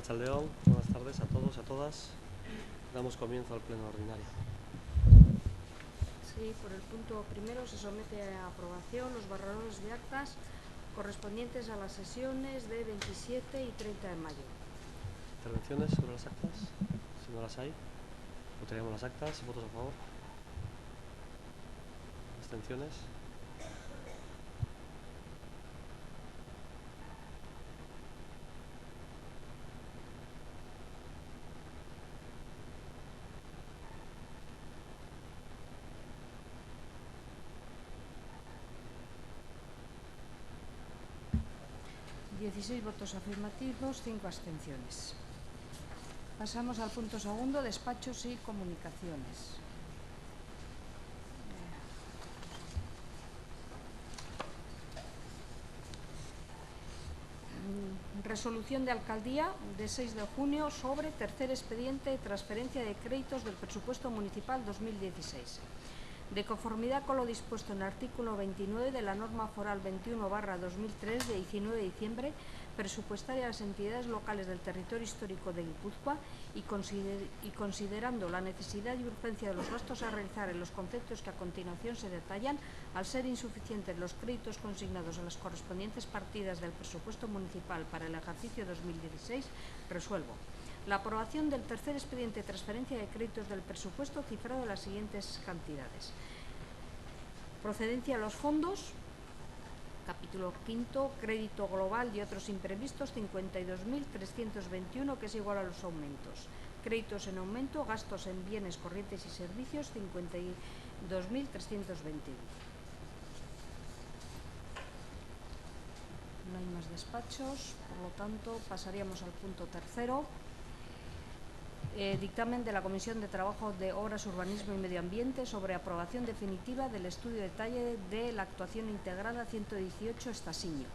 Arratsaldeon, buenas tardes a todos y a todas. Damos comienzo al pleno ordinario. Sí, por el punto primero se somete a aprobación los borradores de actas correspondientes a las sesiones de 27 y 30 de mayo. ¿Intervenciones sobre las actas? Si no las hay, votaríamos las actas. ¿Votos a favor? ¿Abstenciones? $16 votos afirmativos, 5 abstenciones. Pasamos al punto segundo, despachos y comunicaciones. Resolución de alcaldía de 6 de junio sobre tercer expediente de transferencia de créditos del presupuesto municipal 2016. De conformidad con lo dispuesto en el artículo 29 de la norma foral 21/2003 de 19 de diciembre, presupuestaria a las entidades locales del territorio histórico de Guipúzcoa y considerando la necesidad y urgencia de los gastos a realizar en los conceptos que a continuación se detallan, al ser insuficientes los créditos consignados a las correspondientes partidas del presupuesto municipal para el ejercicio 2016, resuelvo la aprobación del tercer expediente de transferencia de créditos del presupuesto cifrado en las siguientes cantidades. Procedencia a los fondos, capítulo quinto, crédito global y otros imprevistos, 52.321, que es igual a los aumentos. Créditos en aumento, gastos en bienes corrientes y servicios, 52.321. No hay más despachos, por lo tanto pasaríamos al punto tercero. Dictamen de la Comisión de Trabajo de Obras, Urbanismo y Medio Ambiente sobre aprobación definitiva del estudio de detalle de la actuación integrada 118 Estasiño.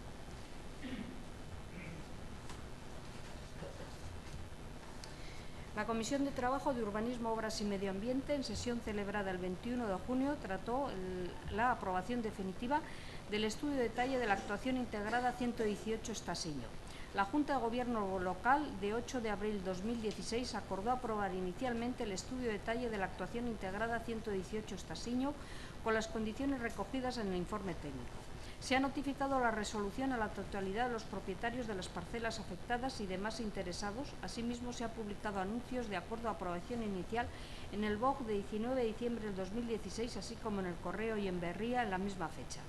La Comisión de Trabajo de Urbanismo, Obras y Medio Ambiente, en sesión celebrada el 21 de junio, trató la aprobación definitiva del estudio de detalle de la actuación integrada 118 Estasiño. La Junta de Gobierno Local de 8 de abril de 2016 acordó aprobar inicialmente el estudio de detalle de la actuación integrada 118 Estasiño con las condiciones recogidas en el informe técnico. Se ha notificado la resolución a la totalidad de los propietarios de las parcelas afectadas y demás interesados. Asimismo, se ha publicado anuncios de acuerdo a aprobación inicial en el BOC de 19 de diciembre del 2016, así como en el Correo y en Berría en la misma fecha.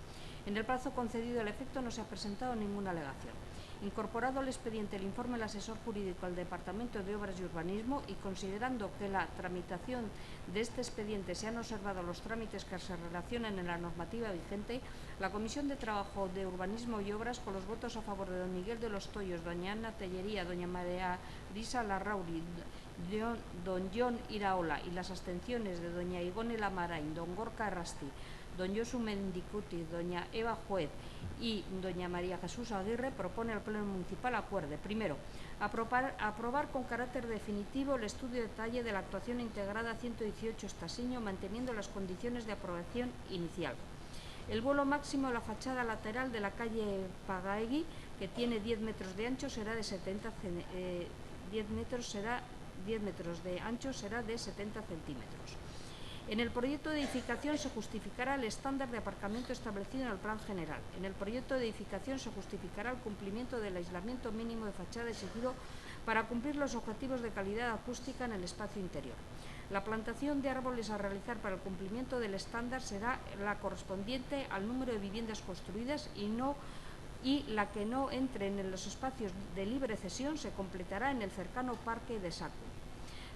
En el plazo concedido al efecto no se ha presentado ninguna alegación. Incorporado al expediente el informe del asesor jurídico del Departamento de Obras y Urbanismo y considerando que la tramitación de este expediente se han observado los trámites que se relacionan en la normativa vigente, la Comisión de Trabajo de Urbanismo y Obras, con los votos a favor de don Miguel de los Toyos, doña Ana Tellería, doña María Risa Larrauri, don John Iraola y las abstenciones de doña Igone Lamarain, don Gorka Rasti, don Josu Mendicuti, doña Eva Juez y doña María Jesús Aguirre, propone al Pleno Municipal acuerde. Primero, aprobar con carácter definitivo el estudio de detalle de la actuación integrada 118 Estasiño, manteniendo las condiciones de aprobación inicial. El vuelo máximo de la fachada lateral de la calle Pagaegui, que tiene 10 metros de ancho, será de 70 centímetros. En el proyecto de edificación se justificará el estándar de aparcamiento establecido en el Plan General. En el proyecto de edificación se justificará el cumplimiento del aislamiento mínimo de fachada exigido para cumplir los objetivos de calidad acústica en el espacio interior. La plantación de árboles a realizar para el cumplimiento del estándar será la correspondiente al número de viviendas construidas y la que no entre en los espacios de libre cesión se completará en el cercano Parque de Sacu.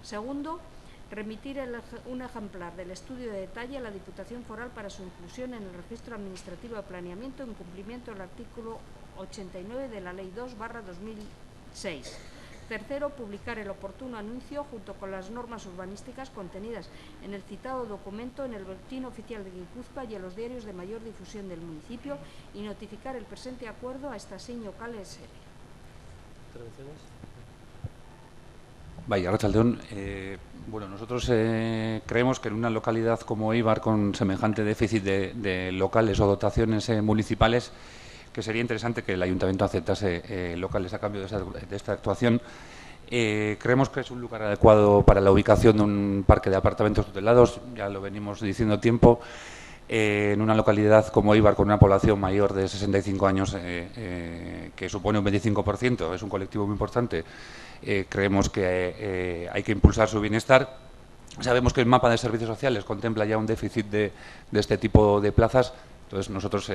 Segundo, remitir un ejemplar del estudio de detalle a la Diputación Foral para su inclusión en el Registro Administrativo de Planeamiento en cumplimiento del artículo 89 de la Ley 2/2006. Tercero, publicar el oportuno anuncio junto con las normas urbanísticas contenidas en el citado documento en el Boletín Oficial de Guipúzcoa y en los diarios de mayor difusión del municipio y notificar el presente acuerdo a Estasiño Cale S.L. ¿Intervenciones? Vaya, Arratsaldeon. Bueno, nosotros creemos que en una localidad como Eibar, con semejante déficit de locales o dotaciones municipales, que sería interesante que el Ayuntamiento aceptase locales a cambio de esta actuación Creemos que es un lugar adecuado para la ubicación de un parque de apartamentos tutelados, ya lo venimos diciendo tiempo, en una localidad como Eibar con una población mayor de 65 años, que supone un 25%, es un colectivo muy importante. Creemos que hay que impulsar su bienestar. Sabemos que el mapa de servicios sociales contempla ya un déficit de este tipo de plazas. Entonces, nosotros,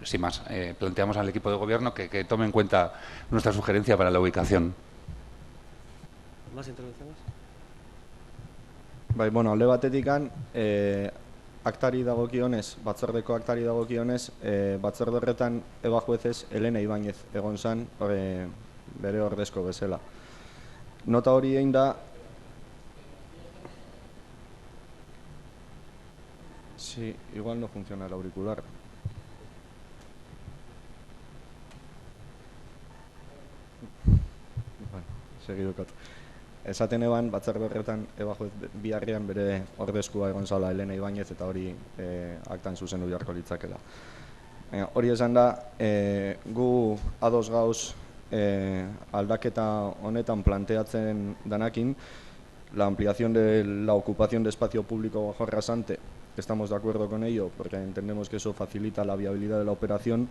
sin más, planteamos al equipo de gobierno que tome en cuenta nuestra sugerencia para la ubicación. ¿Más intervenciones? Bai, bueno, alde batetikan, aktari dagokionez, batzordeko aktari dagokionez, batzorde horretan Eba juezez Elena Ibáñez egon zan, bere ordezko bezala. Nota hori egin da, sí, igual no funciona el auricular. Bueno, segidukatu. Esaten eban, batzorde horretan Eba juez biharrean bere ordezkoa egon zala Elena Ibáñez eta hori aktan zuzendu beharko litzakela. Hori esan da, gu ados gauz aldaketa honetan planteatzen danakin, la ampliación de la ocupación de espacio público bajo rasante, estamos de acuerdo con ello porque entendemos que eso facilita la viabilidad de la operación,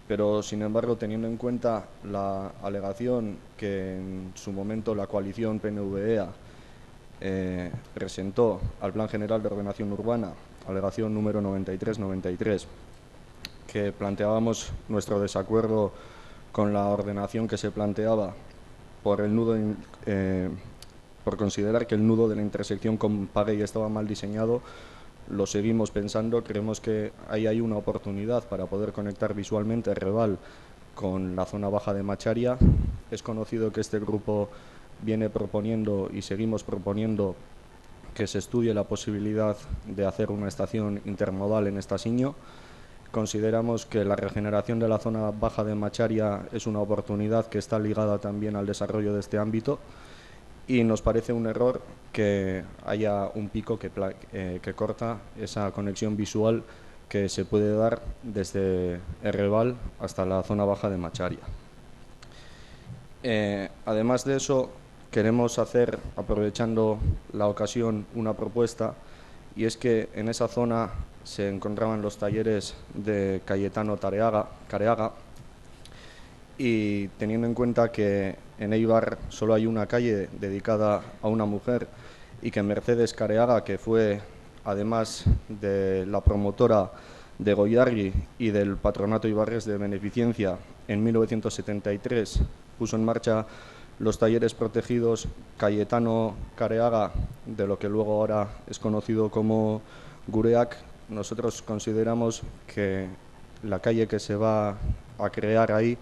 pero sin embargo teniendo en cuenta la alegación que en su momento la coalición PNV-EA presentó al Plan General de Ordenación Urbana, alegación número 93-93, que planteábamos nuestro desacuerdo con la ordenación que se planteaba por el nudo, por considerar que el nudo de la intersección con Paguey estaba mal diseñado. Lo seguimos pensando, creemos que ahí hay una oportunidad para poder conectar visualmente Reval con la zona baja de Macharia. Es conocido que este grupo viene proponiendo y seguimos proponiendo que se estudie la posibilidad de hacer una estación intermodal en Estasiño. Consideramos que la regeneración de la zona baja de Macharia es una oportunidad que está ligada también al desarrollo de este ámbito y nos parece un error que haya un pico que corta esa conexión visual que se puede dar desde Erreval hasta la zona baja de Macharia. Además de eso, queremos hacer, aprovechando la ocasión, una propuesta, y es que en esa zona se encontraban los talleres de Cayetano Careaga, y teniendo en cuenta que en Eibar solo hay una calle dedicada a una mujer y que Mercedes Careaga, que fue además de la promotora de Goyarri y del Patronato Ibarres de Beneficencia, en 1973 puso en marcha los talleres protegidos Cayetano Careaga, de lo que luego ahora es conocido como Gureak. Nosotros consideramos que la calle que se va a crear ahí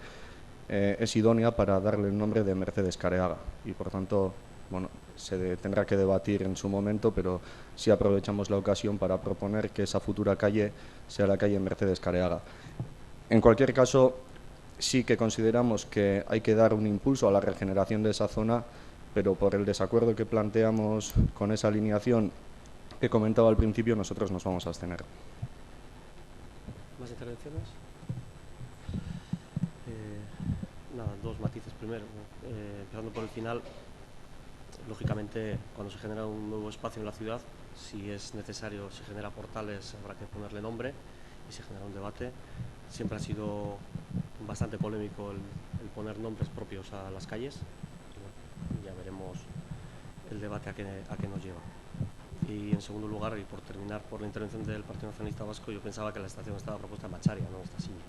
es idónea para darle el nombre de Mercedes Careaga y por tanto, bueno, se tendrá que debatir en su momento, pero sí aprovechamos la ocasión para proponer que esa futura calle sea la calle Mercedes Careaga. En cualquier caso, sí que consideramos que hay que dar un impulso a la regeneración de esa zona, pero por el desacuerdo que planteamos con esa alineación que comentaba al principio, nosotros nos vamos a abstener. ¿Más intervenciones? Nada, dos matices. Primero, empezando por el final, lógicamente cuando se genera un nuevo espacio en la ciudad, si es necesario, se genera portales, habrá que ponerle nombre y se genera un debate. Siempre ha sido bastante polémico el poner nombres propios a las calles. Ya veremos el debate a qué nos lleva. Y en segundo lugar, y por terminar por la intervención del Partido Nacionalista Vasco, yo pensaba que la estación estaba propuesta en Macharia, no en Estasiño.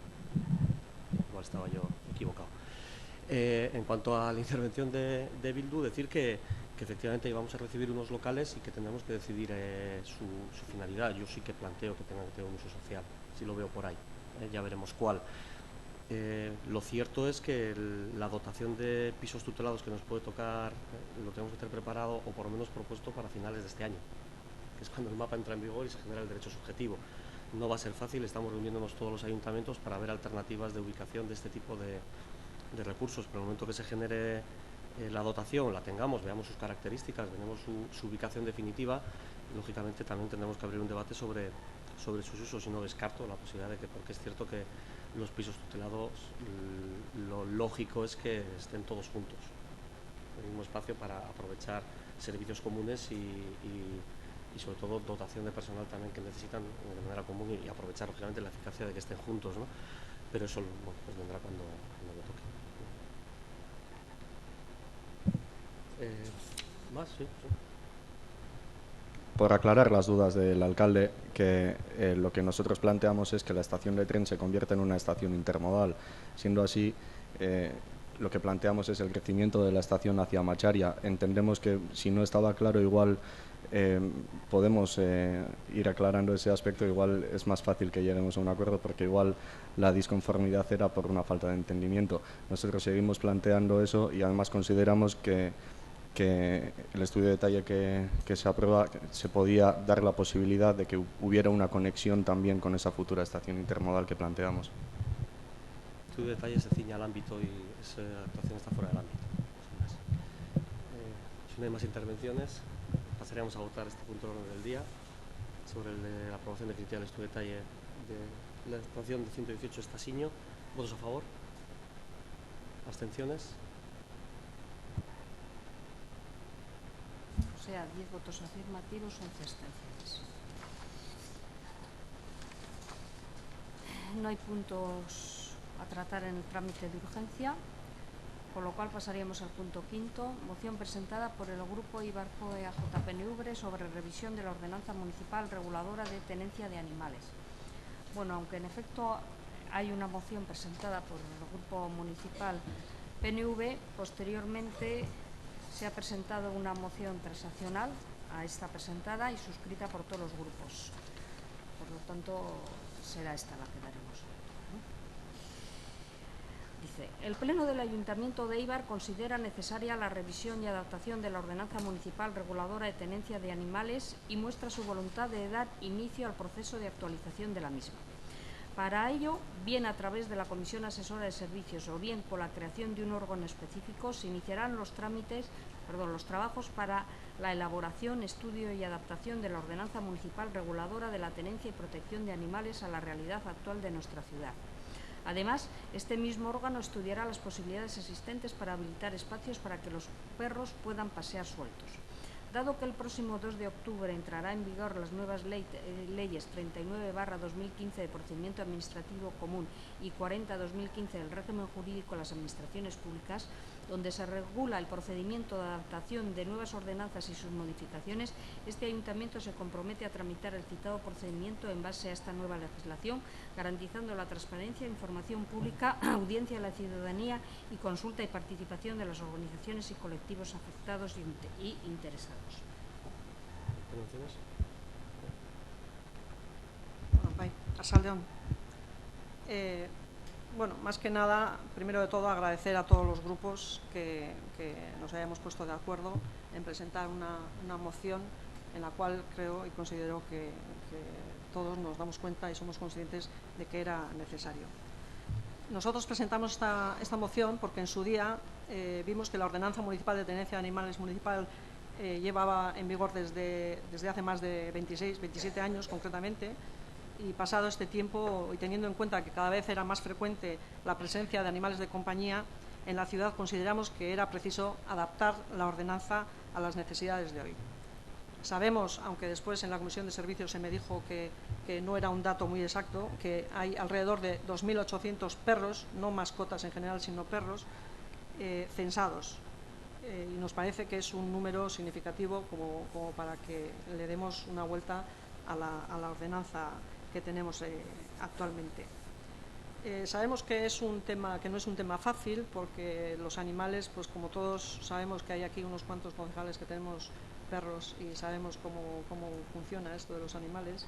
Igual estaba yo equivocado. En cuanto a la intervención de Bildu, decir que efectivamente íbamos a recibir unos locales y que tendremos que decidir su finalidad. Yo sí que planteo que tengan que tener un uso social, si lo veo por ahí. Ya veremos cuál. Lo cierto es que la dotación de pisos tutelados que nos puede tocar lo tenemos que tener preparado o por lo menos propuesto para finales de este año, que es cuando el mapa entra en vigor y se genera el derecho subjetivo. No va a ser fácil, estamos reuniéndonos todos los ayuntamientos para ver alternativas de ubicación de este tipo de recursos, pero en el momento que se genere la dotación, la tengamos, veamos sus características, veamos su ubicación definitiva, lógicamente también tendremos que abrir un debate sobre sus usos y no descarto la posibilidad de que, porque es cierto que los pisos tutelados, lo lógico es que estén todos juntos, el mismo espacio para aprovechar servicios comunes y sobre todo dotación de personal también que necesitan de manera común y aprovechar lógicamente la eficacia de que estén juntos, ¿no? Pero eso bueno, pues vendrá cuando lo toque. ¿Más? Sí. Por aclarar las dudas del alcalde, que lo que nosotros planteamos es que la estación de tren se convierta en una estación intermodal. Siendo así, lo que planteamos es el crecimiento de la estación hacia Macharia. Entendemos que si no estaba claro, igual podemos ir aclarando ese aspecto. Igual es más fácil que lleguemos a un acuerdo, porque igual la disconformidad era por una falta de entendimiento. Nosotros seguimos planteando eso y además consideramos que el estudio de detalle que se aprueba se podía dar la posibilidad de que hubiera una conexión también con esa futura estación intermodal que planteamos. El estudio de detalle se ciña al ámbito y esa actuación está fuera del ámbito. Si no hay más intervenciones, pasaríamos a votar este punto del orden del día sobre la aprobación definitiva del estudio de detalle de la estación de 118 Estasiño. ¿Votos a favor? ¿Abstenciones? O sea, 10 votos afirmativos, 11 abstenciones. No hay puntos a tratar en el trámite de urgencia, con lo cual pasaríamos al punto quinto, moción presentada por el Grupo Ibarcoe AJPNV sobre revisión de la ordenanza municipal reguladora de tenencia de animales. Bueno, aunque en efecto hay una moción presentada por el Grupo Municipal PNV, posteriormente se ha presentado una moción transaccional a esta presentada y suscrita por todos los grupos. Por lo tanto, será esta la que daremos. Dice, el Pleno del Ayuntamiento de Eibar considera necesaria la revisión y adaptación de la ordenanza municipal reguladora de tenencia de animales y muestra su voluntad de dar inicio al proceso de actualización de la misma. Para ello, bien a través de la Comisión Asesora de Servicios o bien con la creación de un órgano específico, se iniciarán los trabajos para la elaboración, estudio y adaptación de la ordenanza municipal reguladora de la tenencia y protección de animales a la realidad actual de nuestra ciudad. Además, este mismo órgano estudiará las posibilidades existentes para habilitar espacios para que los perros puedan pasear sueltos. Dado que el próximo 2 de octubre entrará en vigor las nuevas leyes 39/2015 de procedimiento administrativo común y 40/2015 del régimen jurídico de las administraciones públicas, donde se regula el procedimiento de adaptación de nuevas ordenanzas y sus modificaciones, este ayuntamiento se compromete a tramitar el citado procedimiento en base a esta nueva legislación, garantizando la transparencia, información pública, audiencia a la ciudadanía y consulta y participación de las organizaciones y colectivos afectados y interesados. ¿Intervenciones? Bueno, bai, arratsaldeon. Bueno, más que nada, primero de todo, agradecer a todos los grupos que nos hayamos puesto de acuerdo en presentar una moción en la cual creo y considero que todos nos damos cuenta y somos conscientes de que era necesario. Nosotros presentamos esta moción porque en su día vimos que la Ordenanza Municipal de Tenencia de Animales Municipal llevaba en vigor desde hace más de 27 años concretamente, y pasado este tiempo y teniendo en cuenta que cada vez era más frecuente la presencia de animales de compañía en la ciudad, consideramos que era preciso adaptar la ordenanza a las necesidades de hoy. Sabemos, aunque después en la Comisión de Servicios se me dijo que no era un dato muy exacto, que hay alrededor de 2.800 perros, no mascotas en general, sino perros, censados. Y nos parece que es un número significativo como para que le demos una vuelta a la ordenanza que tenemos actualmente. Sabemos que es un tema que no es un tema fácil, porque los animales, pues como todos sabemos que hay aquí unos cuantos concejales que tenemos perros y sabemos cómo funciona esto de los animales.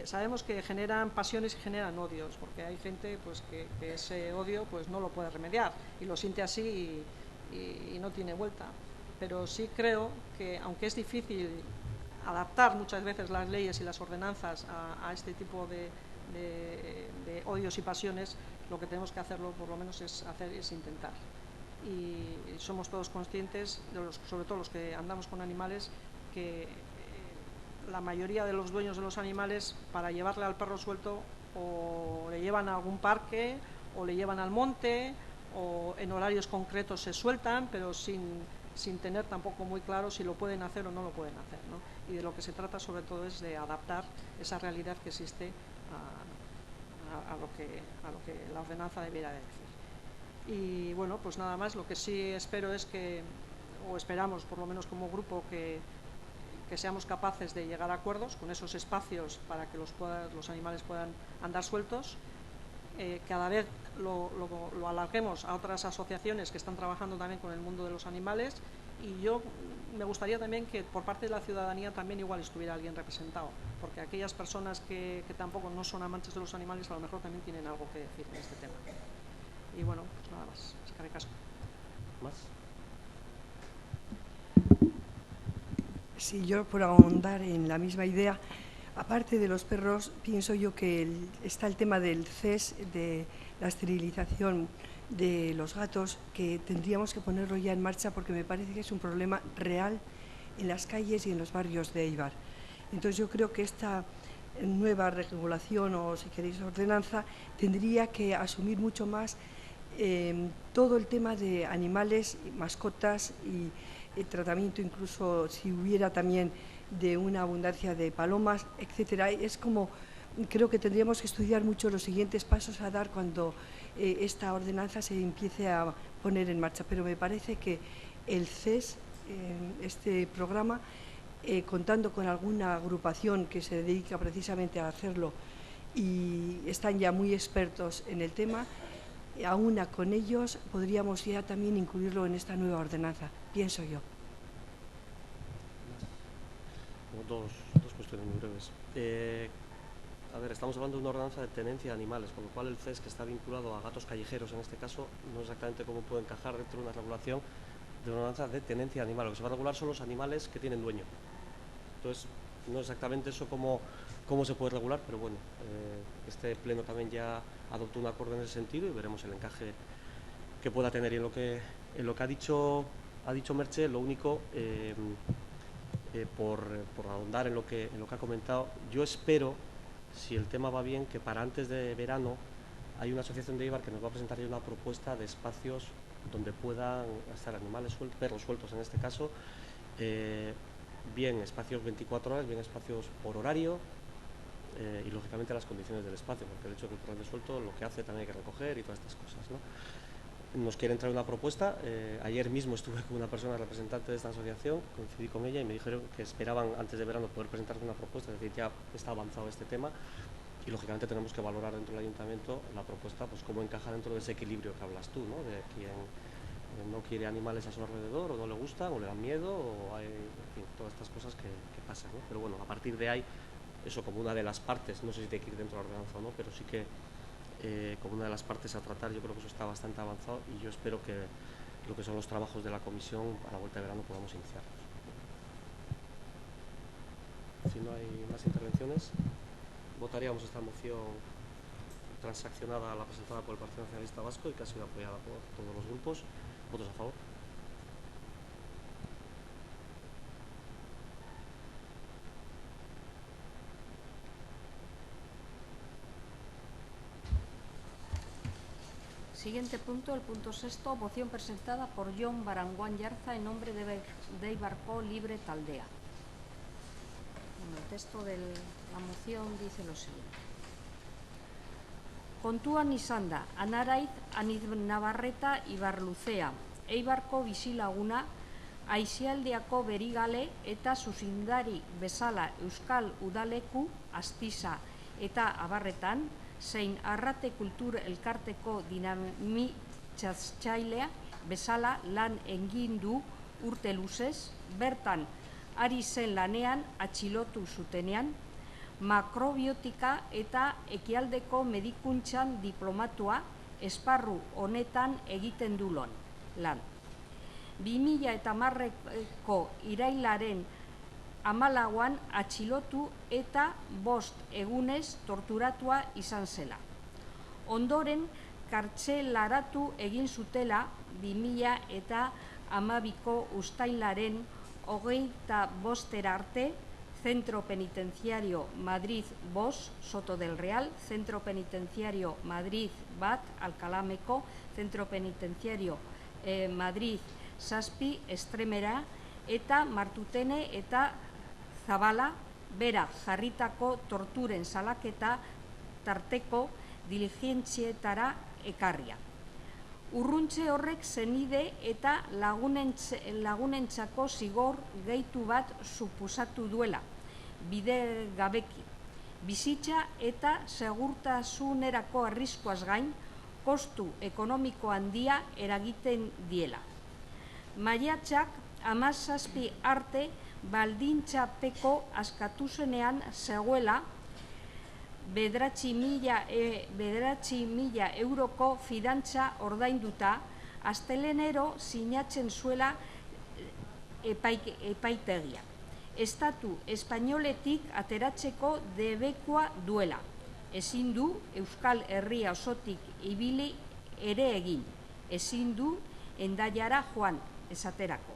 Sabemos que generan pasiones y generan odios, porque hay gente pues que ese odio pues no lo puede remediar y lo siente así y no tiene vuelta. Pero sí creo que, aunque es difícil adaptar muchas veces las leyes y las ordenanzas a este tipo de odios y pasiones, lo que tenemos que hacerlo por lo menos es intentar. Y somos todos conscientes, sobre todo los que andamos con animales, que la mayoría de los dueños de los animales, para llevarle al perro suelto, o le llevan a algún parque, o le llevan al monte, o en horarios concretos se sueltan, pero sin tener tampoco muy claro si lo pueden hacer o no lo pueden hacer, ¿no? Y de lo que se trata sobre todo es de adaptar esa realidad que existe a lo que la ordenanza debiera decir. Y bueno, pues nada más, lo que sí espero es que, o esperamos por lo menos como grupo, que seamos capaces de llegar a acuerdos con esos espacios para que los animales puedan andar sueltos, cada vez lo alarguemos a otras asociaciones que están trabajando también con el mundo de los animales, y yo me gustaría también que por parte de la ciudadanía también igual estuviera alguien representado, porque aquellas personas que tampoco no son amantes de los animales a lo mejor también tienen algo que decir en este tema. Y bueno, pues nada más. Eskerrik asko. ¿Más? Sí, yo por ahondar en la misma idea, aparte de los perros, pienso yo que está el tema del CES, de la esterilización de los gatos, que tendríamos que ponerlo ya en marcha porque me parece que es un problema real en las calles y en los barrios de Éibar. Entonces yo creo que esta nueva regulación, o si queréis ordenanza, tendría que asumir mucho más todo el tema de animales, mascotas y tratamiento, incluso si hubiera también de una abundancia de palomas, etcétera. Es como, creo que tendríamos que estudiar mucho los siguientes pasos a dar cuando esta ordenanza se empiece a poner en marcha, pero me parece que el CES, este programa, contando con alguna agrupación que se dedica precisamente a hacerlo y están ya muy expertos en el tema, aúna con ellos podríamos ya también incluirlo en esta nueva ordenanza, pienso yo. Dos cuestiones muy breves. A ver, estamos hablando de una ordenanza de tenencia de animales, con lo cual el CES, que está vinculado a gatos callejeros en este caso, no exactamente cómo puede encajar dentro de una regulación de una ordenanza de tenencia de animales. Lo que se va a regular son los animales que tienen dueño. Entonces, no exactamente eso cómo se puede regular, pero bueno, este pleno también ya adoptó un acuerdo en ese sentido y veremos el encaje que pueda tener. Y en lo que ha dicho Merche, lo único, por ahondar en lo que ha comentado, yo espero, si el tema va bien, que para antes de verano hay una asociación de Éibar que nos va a presentar ya una propuesta de espacios donde puedan estar animales sueltos, perros sueltos en este caso, bien espacios 24 horas, bien espacios por horario, y lógicamente las condiciones del espacio, porque el hecho de que el perro ande suelto, lo que hace también hay que recoger y todas estas cosas, ¿no? Nos quiere entrar una propuesta. Ayer mismo estuve con una persona representante de esta asociación, coincidí con ella y me dijeron que esperaban antes de verano poder presentar una propuesta, es decir, ya está avanzado este tema y lógicamente tenemos que valorar dentro del ayuntamiento la propuesta, pues cómo encaja dentro de ese equilibrio que hablas tú, ¿no? De quien no quiere animales a su alrededor, o no le gustan, o le dan miedo, o hay, en fin, todas estas cosas que pasan, ¿no? Pero bueno, a partir de ahí, eso como una de las partes, no sé si tiene que ir dentro de la ordenanza o no, pero sí que como una de las partes a tratar, yo creo que eso está bastante avanzado y yo espero que lo que son los trabajos de la comisión a la vuelta de verano podamos iniciarlos. Si no hay más intervenciones, votaríamos esta moción transaccionada a la presentada por el Partido Nacionalista Vasco y que ha sido apoyada por todos los grupos. ¿Votos a favor? Siguiente punto, el punto sexto, moción presentada por Jon Baranguán Yarza en nombre de Eibarko Libre Taldea. Bueno, el texto de la moción dice lo siguiente. Kontuan izan da, Anaraiz, Aniz Navarreta, Ibarluzea, Eibarko bizilaguna, Aizialdeako berigale eta zuzindari bezala Euskal Udaleku, Astiza eta Abarretan, zein Arrate Kultur Elkarteko dinamitzailea bezala lan egin du urte luzez, bertan ari zen lanean atxilotu zutenean, makrobiotika eta ekialdeko medikuntzan diplomatua esparru honetan egiten du lan. 2010ko irailaren 14an atxilotu eta 5 egunez torturatua izan zela. Ondoren, kartzelaratu egin zutela 2012ko uztailaren 25 arte Centro Penitenciario Madrid Bos, Soto del Real, Centro Penitenciario Madrid Bat, Alcalá Meco, Centro Penitenciario Madrid Zazpi, Estremera, eta Martutene eta Zabala, bera jarritako torturen salaketa tarteko diligentzietara ekarria. Urruntze horrek zenide eta lagunentzako zigor gehitu bat supusatu duela, bide gabeki. Bizitza eta segurtasunerako arriskuaz gain, kostu ekonomiko handia eragiten diela. Maiatzak 17 arte baldintzapeko askatu zenean zegoela 9.000 euroko fidantza ordainduta, astelenero sinatzen zuela epaitegia. Estatu espainoletik ateratzeko debekua duela. Ezin du Euskal Herria osotik ibili ere egin. Ezin du Hendaiara joan esaterako.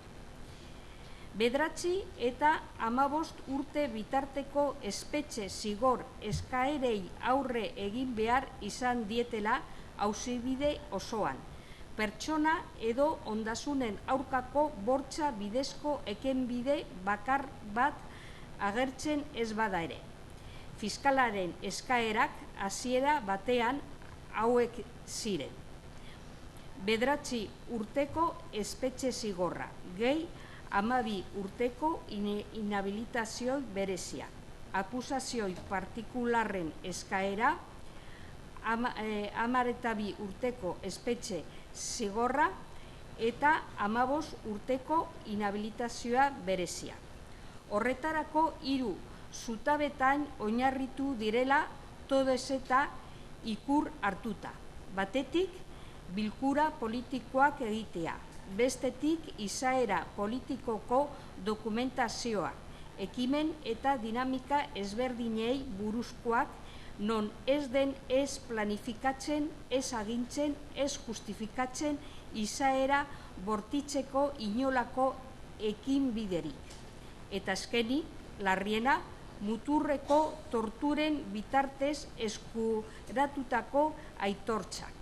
9 eta 15 urte bitarteko espetxe zigor eskaerei aurre egin behar izan dietela auzibide osoan. Pertsona edo ondasunen aurkako bortxa bidezko ekenbide bakar bat agertzen ez bada ere. Fiskalaren eskaerak hasiera batean hauek ziren. 9 urteko espetxe zigorra, gehi 12 urteko inhabilitazio berezia. Akusazioi partikularren eskaera, 12 urteko espetxe zigorra eta 15 urteko inhabilitazioa berezia. Horretarako 3 zutabetan oinarritu direla todes eta ikur hartuta. Batetik, bilkura politikoak egitea. Bestetik, izaera politikoko dokumentazioa, ekimen eta dinamika ezberdinei buruzkoak, non ez den ez planifikatzen, ez agintzen, ez justifikatzen izaera bortitzeko inolako ekinbiderik. Eta azkenik, larriena, muturreko torturen bitartez eskuratutako aitortzak.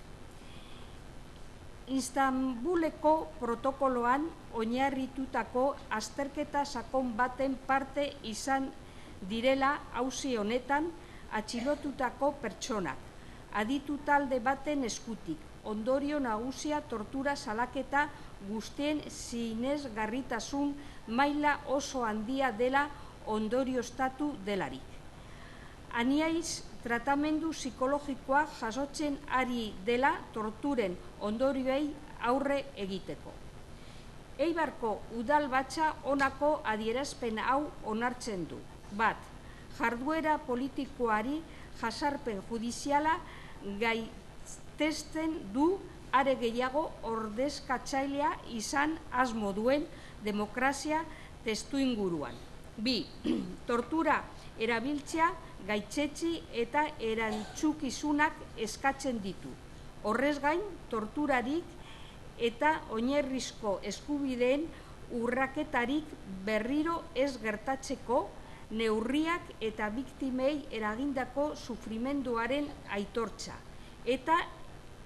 Istanbuleko protokoloan oinarritutako azterketa sakon baten parte izan direla auzi honetan atxilotutako pertsonak. Aditu talde baten eskutik, ondorio nagusia tortura salaketa guztien sinesgarritasun maila oso handia dela ondorioztatu delarik. Aniaiz tratamendu psikologikoa jasotzen ari dela torturen ondorioei aurre egiteko. Eibarko udalbatza honako adierazpen hau onartzen du. 1. Jarduera politikoari jasarpen judiziala gaitzesten du are gehiago ordezkatzailea izan asmo duen demokrazia testuinguruan. 2. Tortura erabiltzea gaitzetsi eta erantzukizunak eskatzen ditu. Horrez gain, torturarik eta oinarrizko eskubideen urraketarik berriro ez gertatzeko neurriak eta biktimei eragindako sufrimenduaren aitortza eta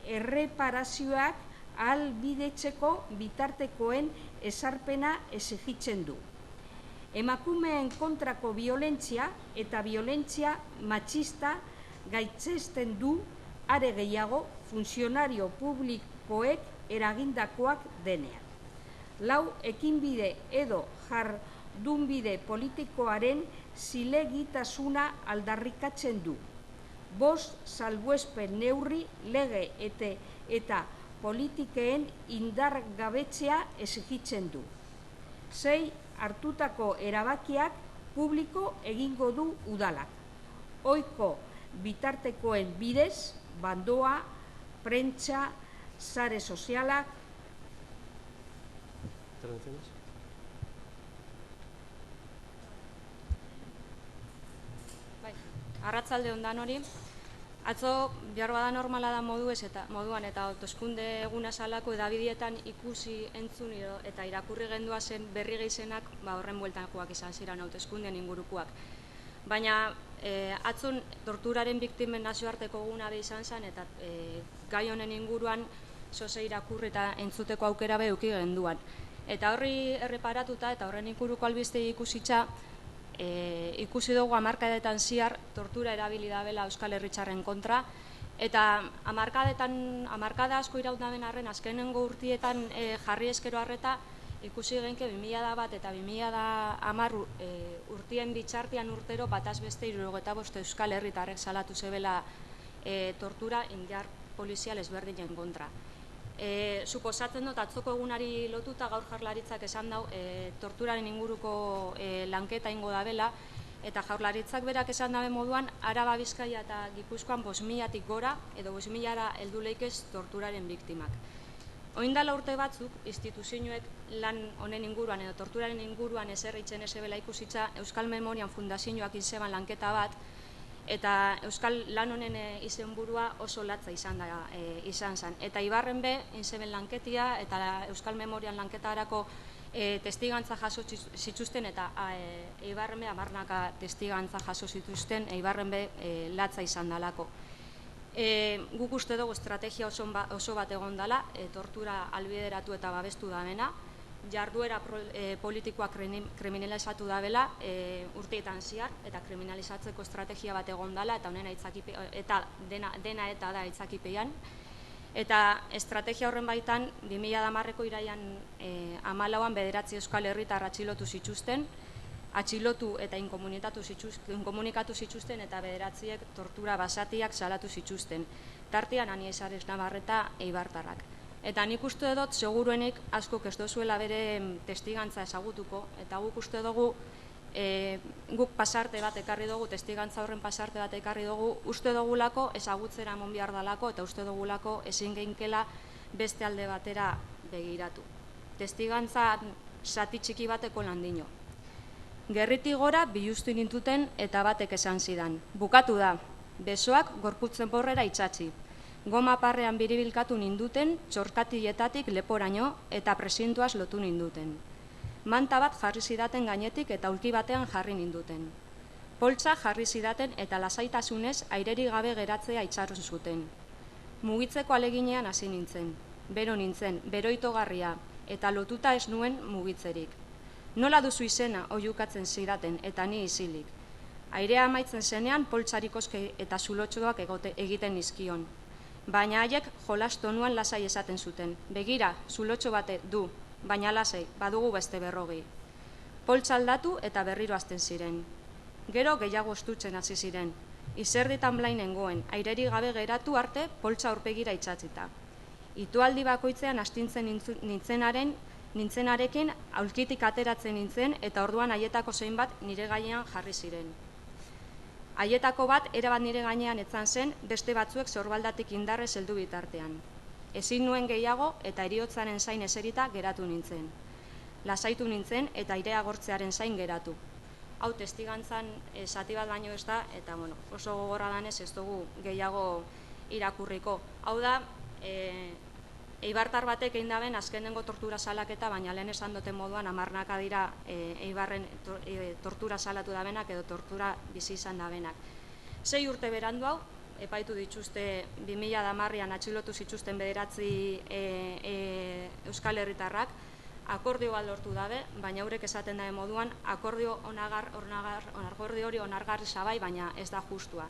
erreparazioak ahalbidetzeko bitartekoen ezarpena exigitzen du. Emakumeen kontrako biolentzia eta biolentzia matxista gaitzesten du are gehiago funtzionario publikoek eragindakoak denean. 4. Ekinbide edo jardunbide politikoaren zilegitasuna aldarrikatzen du. 5. Salbuespen neurri lege eta politikeen indargabetzea exigitzen du. 6. Hartutako erabakiak publiko egingo du udalak. Ohiko bitartekoen bidez, bandoa, prentsa, sare sozialak. ¿Intervenciones? Arratsalde on danori. Atzo, behar bada normala da moduan eta hauteskunde eguna salako edabidietan ikusi entzun eta irakurri gendua zen berri gehizenak horren bueltakoak izan ziren hauteskundeen ingurukoak. Baina atzon torturaren biktimen nazioarteko eguna be izan zen eta gai honen inguruan zoze irakurri eta entzuteko aukera be eduki genduan. Eta horri erreparatuta eta horren inguruko albistegi ikusitza, ikusi dugu hamarkadetan ziar tortura erabili dabela Euskal Herritarren kontra eta hamarkada asko irauten arren azkenengo urtietan jarri eskero harreta ikusi genke 2001 eta 2010 urtien bitxartian urtero bataz beste 75 Euskal Herritarrek salatu zebela tortura indar polizial ezberdinen kontra. Suposatzen dut atzoko egunari lotuta gaur Jaurlaritzak esan dau torturaren inguruko lanketa ingo dabela eta Jaurlaritzak berak esan dabe moduan Araba, Bizkaia eta Gipuzkoan 5.000-tik gora edo 5.000-ra heldu leikez torturaren biktimak. Oindala urte batzuk instituzioek lan honen inguruan edo torturaren inguruan eserritzen ezebela ikusitza Euskal Memorian Fundazioak izeban lanketa bat eta Euskal lan honen izenburua oso latza izan zen. Eta Ibarren be, inzeben lanketia eta Euskal Memorian lanketarako testigantza jaso zituzten eta Ibarren be, amarnaka testigantza jaso zituzten, Ibarren be latza izan dalako. Guk uste dugu estrategia oso bat egon dela, tortura albideratu eta babestu damena, jarduera politikoak kriminalizatu dabela urteetan ziar eta kriminalizatzeko estrategia bat egon dela eta honen dena eta da aitzakipean. Eta estrategia horren baitan 2010ko iraian 14an 9 Euskal Herritar atxilotu zituzten, atxilotu eta inkomunikatu zituzten eta 9 tortura basatiak salatu zituzten. Tartean Ania Isares Navarreta Eibartarrak. Eta nik uste dut, seguruenik askok ez dozuela bere testigantza ezagutuko, eta guk uste dugu, guk pasarte bat ekarri dugu, testigantza horren pasarte bat ekarri dugu, uste dugulako ezagutzera emon behar dalako, eta uste dugulako ezin geinkela beste alde batera begiratu. Testigantza zati txiki bateko landino. Gerritik gora bilustu nintuten eta batek esan zidan. Bukatu da, besoak gorputzen borrera itxatzi. Goma parrean biribilkatu ninduten, txorkatietatik leporaino eta presintuaz lotu ninduten. Manta bat jarri zidaten gainetik eta ulki batean jarri ninduten. Poltsa jarri zidaten eta lasaitasunez aireri gabe geratzea itxarru zuten. Mugitzeko aleginean hasi nintzen. Bero nintzen, beroitogarria eta lotuta ez nuen mugitzerik. Nola duzu izena oiukatzen zidaten eta ni isilik. Airea amaitzen zenean poltsarikoske eta zulotxoak egiten nizkion. Baina haiek jolastonuan lasai esaten zuten. Begira, zulotxo bate du, baina lasai, badugu beste 40. Poltsa aldatu eta berriro hasten ziren. Gero gehiago estutzen hasi ziren. Izerditan blain nengoen, aireri gabe geratu arte poltsa aurpegira itxatzita. Itualdi bakoitzean astintzen nintzenarekin aulkitik ateratzen nintzen eta orduan haietako zein bat nire gainean jarri ziren. Haietako bat erabat nire gainean etzan zen, beste batzuek zorbaldatik indarrez heldu bitartean. Ezin nuen gehiago eta heriotzaren zain eserita geratu nintzen. Lasaitu nintzen eta airea gortzearen zain geratu. Hau testigantzan zati bat baino ez da, eta oso gogorra danez ez dugu gehiago irakurriko. Hau da, Eibartar batek egin daben azkenengo tortura salaketa, baina lehen esan duten moduan hamarnaka dira Eibarren tortura salatu dabenak edo tortura bizi izan dabenak. 6 urte berandu hau, epaitu dituzte 2010an atxilotu zituzten 9 Euskal Herritarrak, akordio bat lortu dabe, baina haurek esaten dabe moduan, akordio hori onargarri zabai, baina ez da justua.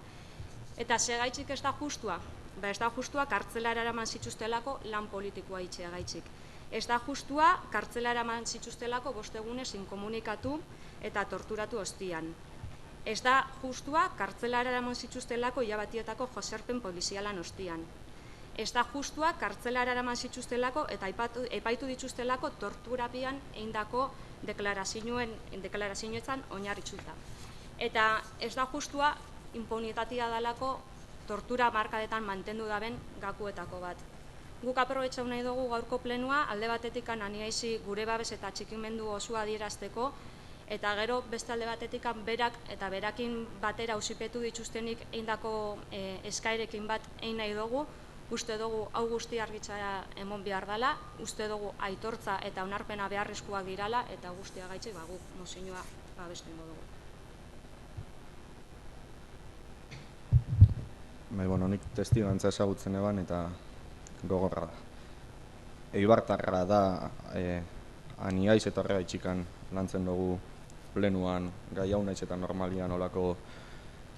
Eta segaitzik ez da justua? Ez da justua kartzelara eraman zituztelako lan politikoa itxea gaitzik. Ez da justua kartzelara eraman zituztelako 5 egunez inkomunikatu eta torturatu ostian. Ez da justua kartzelara eraman zituztelako hilabatietako joserpen polizialan ostian. Ez da justua kartzelara eraman zituztelako eta epaitu dituztelako torturapian eindako deklarazioetan oinarritzuta. Eta ez da justua impunitatea dalako tortura markadetan mantendu daben gakuetako bat. Guk aprobetxau nahi dugu gaurko plenua, alde batetik Ania Isi gure babes eta txikimendu osoa adierazteko, Eta gero beste alde batetik berak eta berakin batera auzipetu dituztenik eindako eskaerekin bat egin nahi dugu, uste dugu hau guzti argitzara emon behar dela, uste dugu aitortza eta onarpena beharrezkoak dirala, eta guztia gaitxik guk mozioa babestu ingo dugu. Nik testigantza ezagutzen eban eta gogorra da. Eibartarra da aniaiz eta horrega itxikan lantzen dugu plenuan gai hau naiz eta normalian olako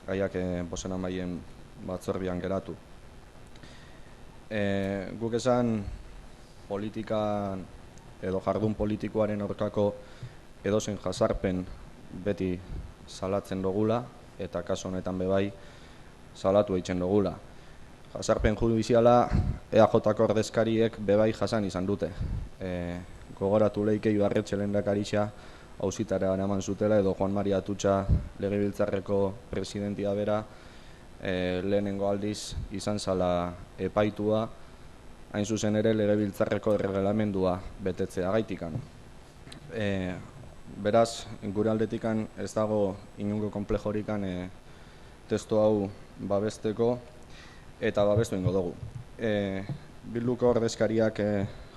gaiak bosena maien batzorbian geratu. Guk esan politika edo jardun politikoaren aurkako edozein jazarpen beti salatzen dugula eta kasu honetan bebai salatu eitzen dugula. Jazarpen judiziala EAJ-ko ordezkariek bebai jasan izan dute. Gogoratu leike Ibarretxe lehendakaritza auzitara eraman zutela edo Juan Maria Atutxa Legebiltzarreko presidentia bera lehenengo aldiz izan zala epaitua, hain zuzen ere Legebiltzarreko erregelamendua betetzea gaitikan. Beraz, gure aldetikan ez dago inungo konplejorikan testu hau babesteko eta babestu ingo dugu. Bilduko ordezkariak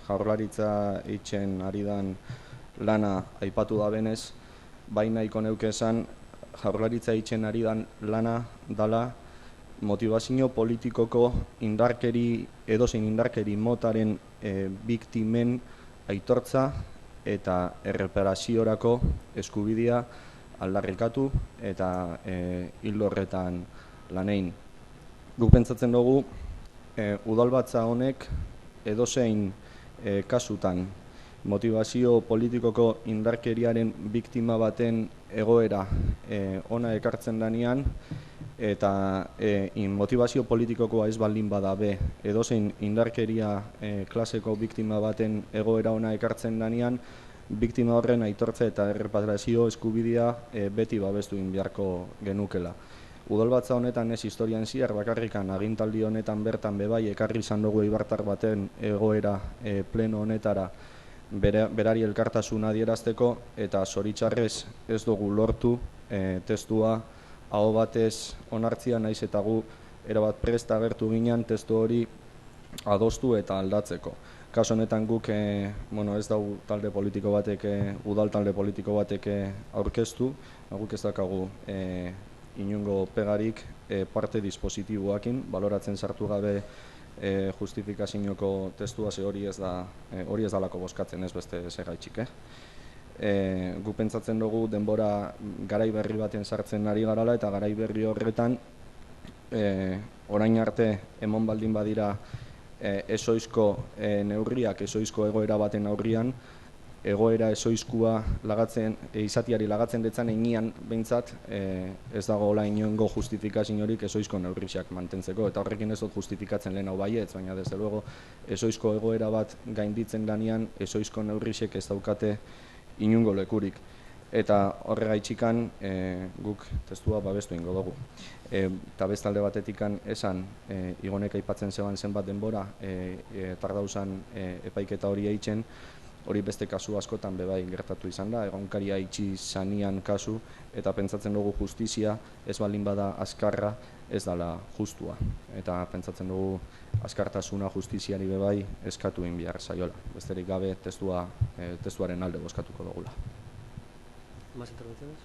Jaurlaritza itxen ari dan lana aipatu da benez, baina nahiko neuke esan Jaurlaritza itxen ari dan lana dala motivazio politikoko indarkeri edozein indarkeri motaren biktimen aitortza eta erreparaziorako eskubidea aldarrikatu eta hildo horretan lanein. Guk pentsatzen dugu udalbatza honek edozein kasutan motivazio politikoko indarkeriaren biktima baten egoera ona ekartzen danean eta motivazio politikokoa ez baldin bada be edozein indarkeria klaseko biktima baten egoera ona ekartzen danean biktima horren aitortza eta erreparazio eskubidea beti babestu egin beharko genukela. Udalbatza honetan ez historian ziar bakarrikan agintaldi honetan bertan bebai ekarri izan dugu eibartar baten egoera pleno honetara berari elkartasuna adierazteko eta zoritxarrez ez dugu lortu testua aho batez onartzia naiz eta gu erabat prest agertu ginen testu hori adostu eta aldatzeko. Kaso honetan guk ez dugu talde politiko batek, udal talde politiko batek aurkeztu, guk ez daukagu inungo pegarik parte dispositiboakin, baloratzen sartu gabe justifikazioko testua ze hori ez dalako bozkatzen ez beste segaitxik. Gu pentsatzen dugu denbora garai berri baten sartzen ari garala eta garai berri horretan orain arte emon baldin badira ezoizko neurriak, ezoizko egoera baten aurrian, egoera ezoizkua izatiari lagatzen detzan egian behintzat ez dago hola inongo justifikaziorik ezoizko neurriak mantentzeko eta horrekin ez dut justifikatzen lehen hau baietz, baina desde luego ezoizko egoera bat gainditzen danean ezoizko neurriak ez daukate inongo lekurik eta horregaitxikan guk testua babestu ingo dugu. Eta bestalde batetikan esan Igonek aipatzen zegoen zenbat denbora tardauzan epaiketa hori eitzen, hori beste kasu askotan bebai gertatu izan da, egonkaria itxi zanian kasu eta pentsatzen dugu justizia ez baldin bada azkarra ez dala justua eta pentsatzen dugu azkartasuna justiziari bebai eskatu egin behar zaiola. Besterik gabe testuaren alde bozkatuko dugula. Más intervenciones?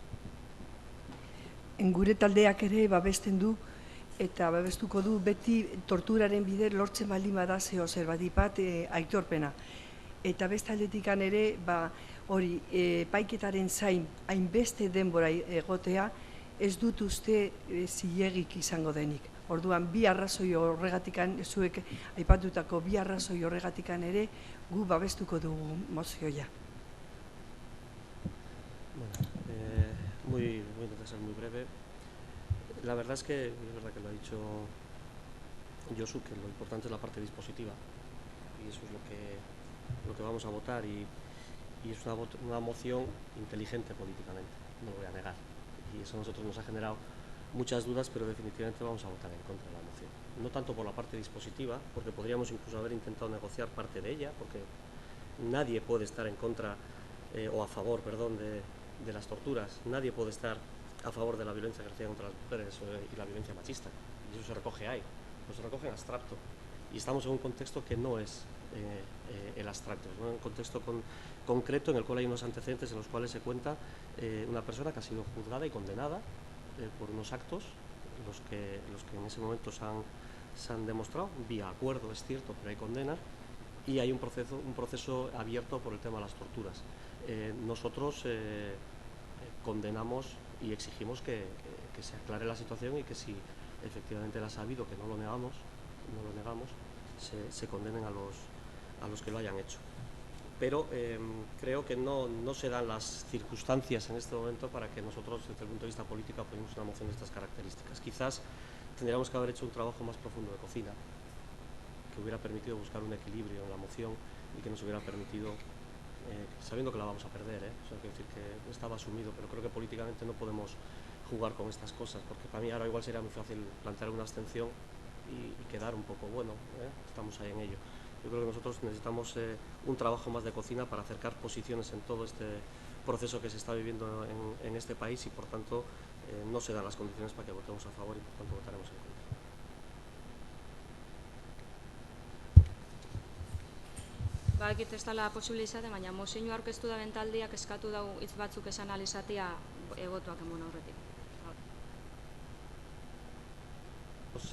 Gure taldeak ere babesten du eta babestuko du beti torturaren bidez lortzen baldin bada zeo zer badipat aitorpena. Eta beste aldetikan ere hori epaiketaren zain hainbeste denbora egotea ez dut uste zilegik izango denik. Orduan bi arrazoi horregatikan, zuek aipatutako bi arrazoi horregatikan ere gu babestuko dugu mozioa. Voy a intentar ser muy breve. La verdad es que lo ha dicho Josu, que lo importante es la parte dispositiva y eso es lo que vamos a votar y es una moción inteligente políticamente, no lo voy a negar, y eso a nosotros nos ha generado muchas dudas, pero definitivamente vamos a votar en contra de la moción. No tanto por la parte dispositiva, porque podríamos incluso haber intentado negociar parte de ella, porque nadie puede estar en contra o a favor, perdón, de las torturas. Nadie puede estar a favor de la violencia ejercida contra las mujeres y la violencia machista. Y eso se recoge ahí, no se recoge en abstracto. Y estamos en un contexto que no es el abstracto, es un contexto concreto en el cual hay unos antecedentes en los cuales se cuenta una persona que ha sido juzgada y condenada por unos actos, los que en ese momento se han demostrado, vía acuerdo, es cierto, pero hay condena, y hay un proceso abierto por el tema de las torturas. Nosotros condenamos y exigimos que se aclare la situación y que si efectivamente las ha habido, que no lo negamos, se condenen a los que lo hayan hecho. Pero creo que no se dan las circunstancias en este momento para que nosotros, desde el punto de vista político, apoyemos una moción de estas características. Quizás tendríamos que haber hecho un trabajo más profundo de cocina, que hubiera permitido buscar un equilibrio en la moción y que nos hubiera permitido, sabiendo que la vamos a perder, o sea, quiero decir que estaba asumido, pero creo que políticamente no podemos jugar con estas cosas, porque para mí ahora igual sería muy fácil plantear una abstención y quedar un poco, bueno, estamos ahí en ello. Yo creo que nosotros necesitamos un trabajo más de cocina para acercar posiciones en todo este proceso que se está viviendo en este país y, por tanto, no se dan las condiciones para que votemos a favor y, por tanto, votaremos en contra. Badakit ez dela posible izate, baina mozioa aurkeztu da bentaldiak eskatu dau hitz batzuk esan alizatea botuak emon aurretik.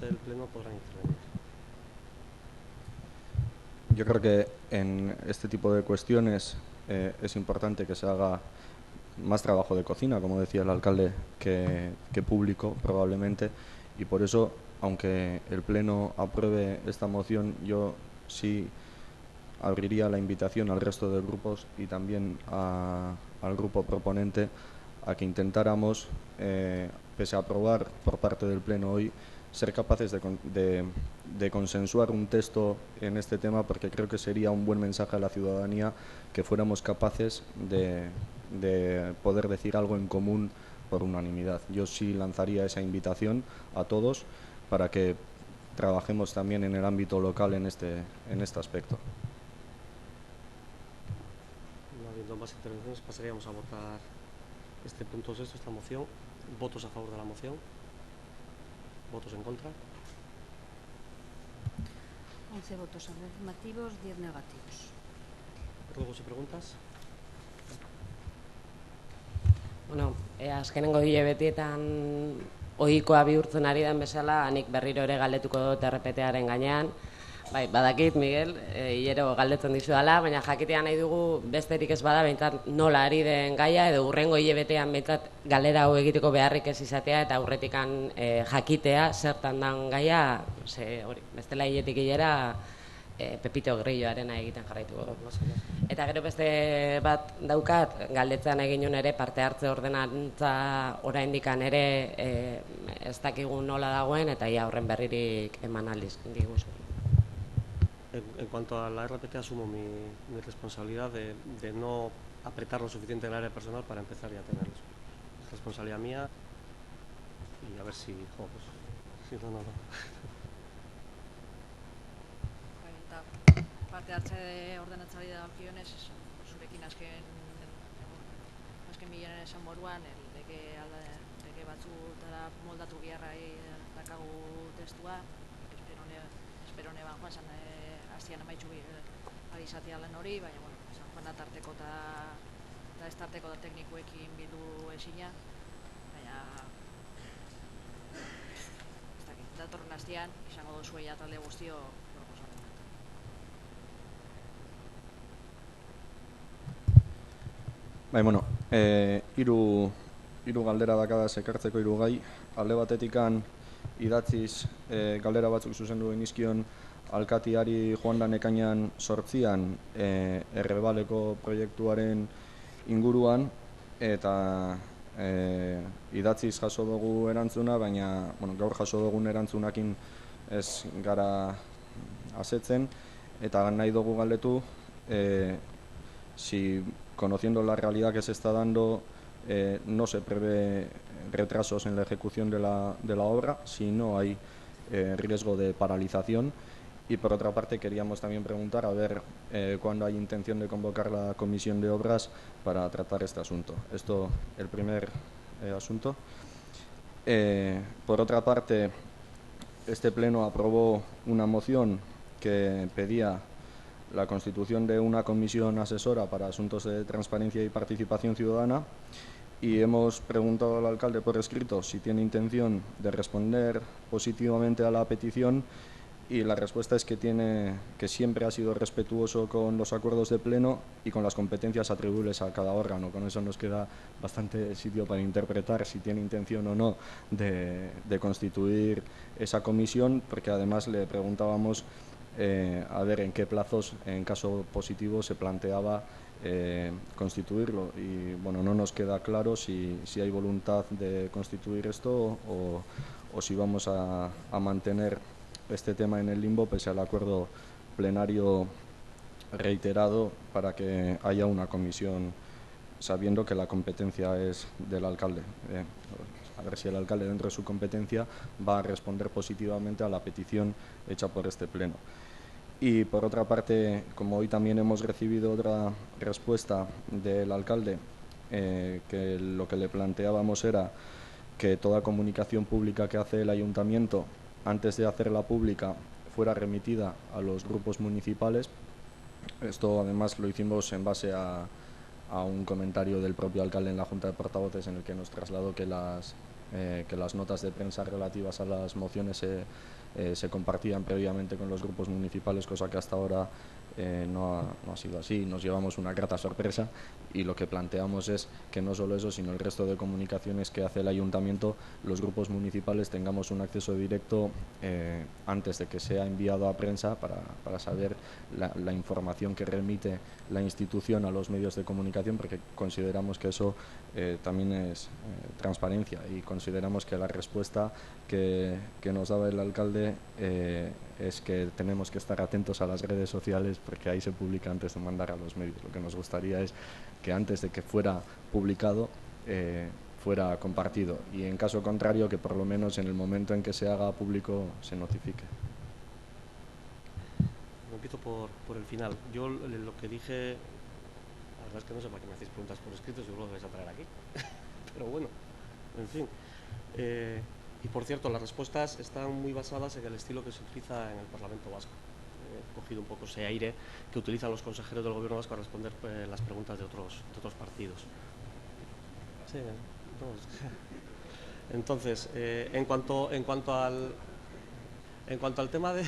El pleno podrá intervenir. Yo creo que en este tipo de cuestiones es importante que se haga más trabajo de cocina, como decía el alcalde, que público probablemente, y por eso, aunque el Pleno apruebe esta moción, yo sí abriría la invitación al resto de grupos y también al grupo proponente a que intentáramos, pese a aprobar por parte del Pleno hoy, ser capaces de consensuar un texto en este tema, porque creo que sería un buen mensaje a la ciudadanía que fuéramos capaces de poder decir algo en común por unanimidad. Yo sí lanzaría esa invitación a todos para que trabajemos también en el ámbito local en este aspecto. No habiendo más intervenciones, pasaríamos a votar este punto sexto, esta moción. ¿Votos a favor de la moción? ¿Votos en contra? 11 votos afirmativos, 10 negativos. ¿Ruegos y preguntas? Bueno, azkenengo hilabetietan ohikoa bihurtzen ari den bezala, nik berriro ere galdetuko dut errepetearen gainean. Bai, badakit, Miguel, hilero galdetzen dizudala, baina jakitea nahi dugu besterik ez bada, behintzat nola ari den gaia, edo hurrengo hilabetean behintzat galera hau egiteko beharrik ez izatea, eta aurretikan jakitea zertan dan gaia, bestela hiletik hilera Pepito Grilloarena egiten jarraituko. Eta gero beste bat daukat, galdetzen egin ere parte hartze ordenantza oraindikan ere ez dakigu nola dagoen, eta ia horren berririk eman aldiz diguzu. En cuanto a la RPT, asumo mi responsabilidad de no apretar lo suficiente en el área personal para empezar ya a tenerlos. Es responsabilidad mía y a ver si no. Parte hartze ordenatzari dagokionez, zurekin azken bileran esan moduan, lege batzutara moldatu biharrai dakagu testua, espero neban joan zan hastian amaitxu ari izatea lan hori, baina esan joan da tarteko eta ez tarteko da teknikoekin bildu ezina, baina ez dakit, datorren hastian izango duzu eia talde guztio proposamen. Bai, bueno, hiru galdera dakadaz ekartzeko hiru gai. Alde batetikan idatziz galdera batzuk zuzendu genizkion alkatiari joan da ekainean 8an Errebaleko proiektuaren inguruan, eta idatziz jaso dugu erantzuna, baina gaur jaso dugun erantzunakin ez gara asetzen, eta nahi dugu galdetu si, conociendo la realidad que se está dando, no se prevé retrasos en la ejecución de la obra, si no hay riesgo de paralización, Y por otra parte queríamos también preguntar a ver cuándo hay intención de convocar la comisión de obras para tratar este asunto. Esto, el primer asunto. Por otra parte, este pleno aprobó una moción que pedía la constitución de una comisión asesora para asuntos de transparencia y participación ciudadana, y hemos preguntado al alcalde por escrito si tiene intención de responder positivamente a la petición, y la respuesta es que siempre ha sido respetuoso con los acuerdos de pleno y con las competencias atribuibles a cada órgano. Con eso nos queda bastante sitio para interpretar si tiene intención o no de constituir esa comisión, porque además le preguntábamos a ver en qué plazos, en caso positivo, se planteaba constituirlo, y bueno, no nos queda claro si hay voluntad de constituir esto o si vamos a mantener este tema en el limbo pese al acuerdo plenario reiterado para que haya una comisión, sabiendo que la competencia es del alcalde. A ver si el alcalde, dentro de su competencia, va a responder positivamente a la petición hecha por este pleno. Y por otra parte, como hoy también hemos recibido otra respuesta del alcalde, que lo que le planteábamos era que toda comunicación pública que hace el ayuntamiento, antes de hacerla pública, fuera remitida a los grupos municipales. Esto además lo hicimos en base a un comentario del propio alcalde en la Junta de Portavoces, en el que nos trasladó que las notas de prensa relativas a las mociones se compartían previamente con los grupos municipales, cosa que hasta ahora no ha sido así. Nos llevamos una grata sorpresa, y lo que planteamos es que no solo eso, sino el resto de comunicaciones que hace el ayuntamiento, los grupos municipales tengamos un acceso directo antes de que sea enviado a prensa para saber la información que remite la institución a los medios de comunicación, porque consideramos que eso también es transparencia, y consideramos que la respuesta que nos daba el alcalde es que tenemos que estar atentos a las redes sociales, porque ahí se publica antes de mandar a los medios. Lo que nos gustaría es que antes de que fuera publicado fuera compartido, y en caso contrario que por lo menos en el momento en que se haga público se notifique. Empiezo por el final. Yo lo que dije, la verdad es que no sé para qué me hacéis preguntas por escrito, seguro que vais a traer aquí. Pero bueno, en fin. Y por cierto, las respuestas están muy basadas en el estilo que se utiliza en el Parlamento Vasco. He cogido un poco ese aire que utilizan los consejeros del Gobierno vasco a responder las preguntas de otros partidos. Sí, entonces, en cuanto al tema de...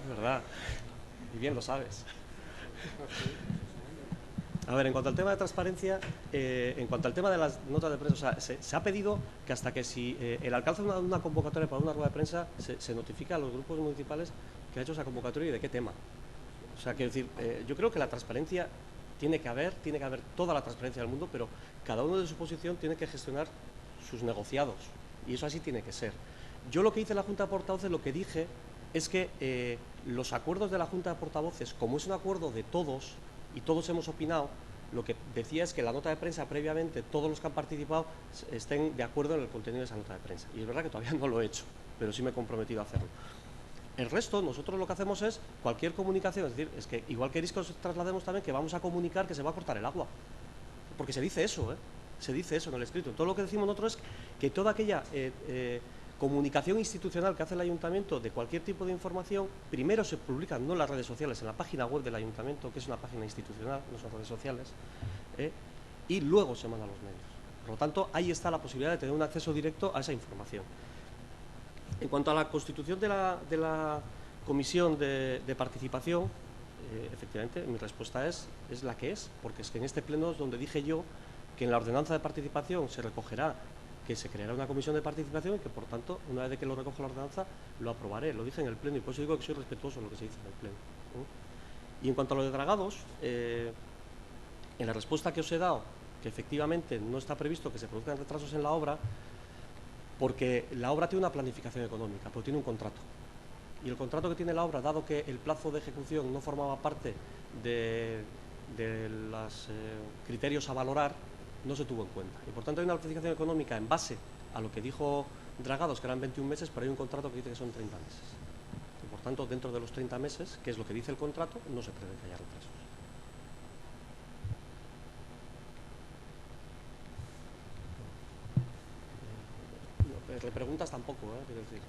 ¿Verdad? Y bien lo sabes. A ver, en cuanto al tema de transparencia, en cuanto al tema de las notas de prensa, o sea, se ha pedido que hasta que si el alcalde hace una convocatoria para una rueda de prensa, se notifica a los grupos municipales que ha hecho esa convocatoria y de qué tema. O sea, quiero decir, yo creo que la transparencia tiene que haber toda la transparencia del mundo, pero cada uno de su posición tiene que gestionar sus negociados, y eso así tiene que ser. Yo lo que hice en la Junta de Portavoces, lo que dije es que los acuerdos de la Junta de Portavoces, como es un acuerdo de todos y todos hemos opinado, lo que decía es que la nota de prensa previamente, todos los que han participado estén de acuerdo en el contenido de esa nota de prensa. Y es verdad que todavía no lo he hecho, pero sí me he comprometido a hacerlo. El resto, nosotros lo que hacemos es cualquier comunicación, es decir, es que igual queréis que os traslademos también que vamos a comunicar que se va a cortar el agua, porque se dice eso, se dice eso en el escrito. Todo lo que decimos nosotros es que toda aquella comunicación institucional que hace el ayuntamiento de cualquier tipo de información, primero se publica no en las redes sociales, en la página web del ayuntamiento, que es una página institucional, no son redes sociales, y luego se manda a los medios. Por lo tanto, ahí está la posibilidad de tener un acceso directo a esa información. En cuanto a la constitución de la comisión de participación, efectivamente, mi respuesta es la que es, porque es que en este pleno es donde dije yo que en la ordenanza de participación se recogerá que se creará una comisión de participación y que, por tanto, una vez de que lo recoja la ordenanza, lo aprobaré. Lo dije en el pleno y por eso digo que soy respetuoso de lo que se dice en el pleno. Y en cuanto a lo de dragados, en la respuesta que os he dado, que efectivamente no está previsto que se produzcan retrasos en la obra, porque la obra tiene una planificación económica, pero tiene un contrato. Y el contrato que tiene la obra, dado que el plazo de ejecución no formaba parte de los criterios a valorar, no se tuvo en cuenta. Y por tanto hay una planificación económica en base a lo que dijo Dragados, que eran 21 meses, pero hay un contrato que dice que son 30 meses. Y por tanto, dentro de los 30 meses, que es lo que dice el contrato, no se prevé que haya retrasos. Le preguntas tampoco, quiero decir.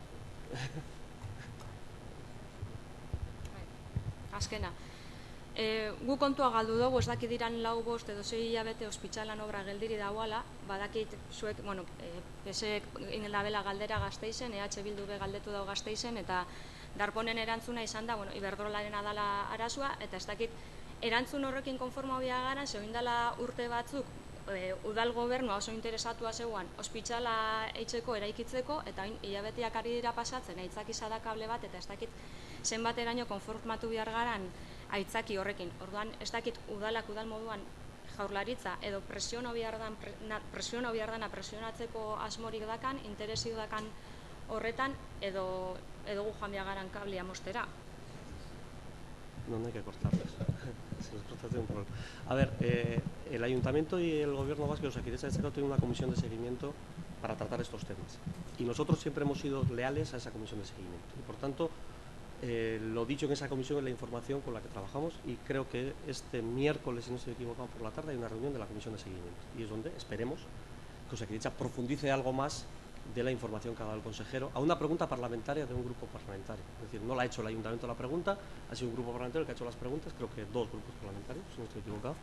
Azkena. Gu kontua galdu dugu, ez dakit diran 4-5 edo 6 hilabete ospitzalan obra geldiri dagoala, badakit zuek, PSek indabela galdera Gasteizen, EH Bildu be galdetu dago Gasteizen, eta Darponen erantzuna izan da, Iberdrolaren adala arazoa, eta ez dakit erantzun horrekin konforma hobia gara, ze oindala urte batzuk, udal gobernua oso interesatua zeuan ospitala eitzeko, eraikitzeko, eta hilabeteak ari dira pasatzen, aitzaki sadakable bat, eta ez dakit zenbateraino konformatu behar garan aitzaki horrekin. Orduan, ez dakit udalak udal moduan jaurlaritza edo presiono behar dana presionatzeko asmorik dakan, interesi dakan horretan, edo gu joan behar garan kablia mostera. No hay que cortarles. Se les corta un problema. A ver, el Ayuntamiento y el Gobierno vasco, Osakidetza de Cerro, tienen una comisión de seguimiento para tratar estos temas. Y nosotros siempre hemos sido leales a esa comisión de seguimiento. Y por tanto, lo dicho en esa comisión es la información con la que trabajamos, y creo que este miércoles, si no estoy equivocado, por la tarde hay una reunión de la comisión de seguimiento. Y es donde esperemos que Osakidetza profundice algo más de la información que ha dado el consejero a una pregunta parlamentaria de un grupo parlamentario. Es decir, no la ha hecho el Ayuntamiento la pregunta, ha sido un grupo parlamentario el que ha hecho las preguntas, creo que 2 grupos parlamentarios, si no estoy equivocado,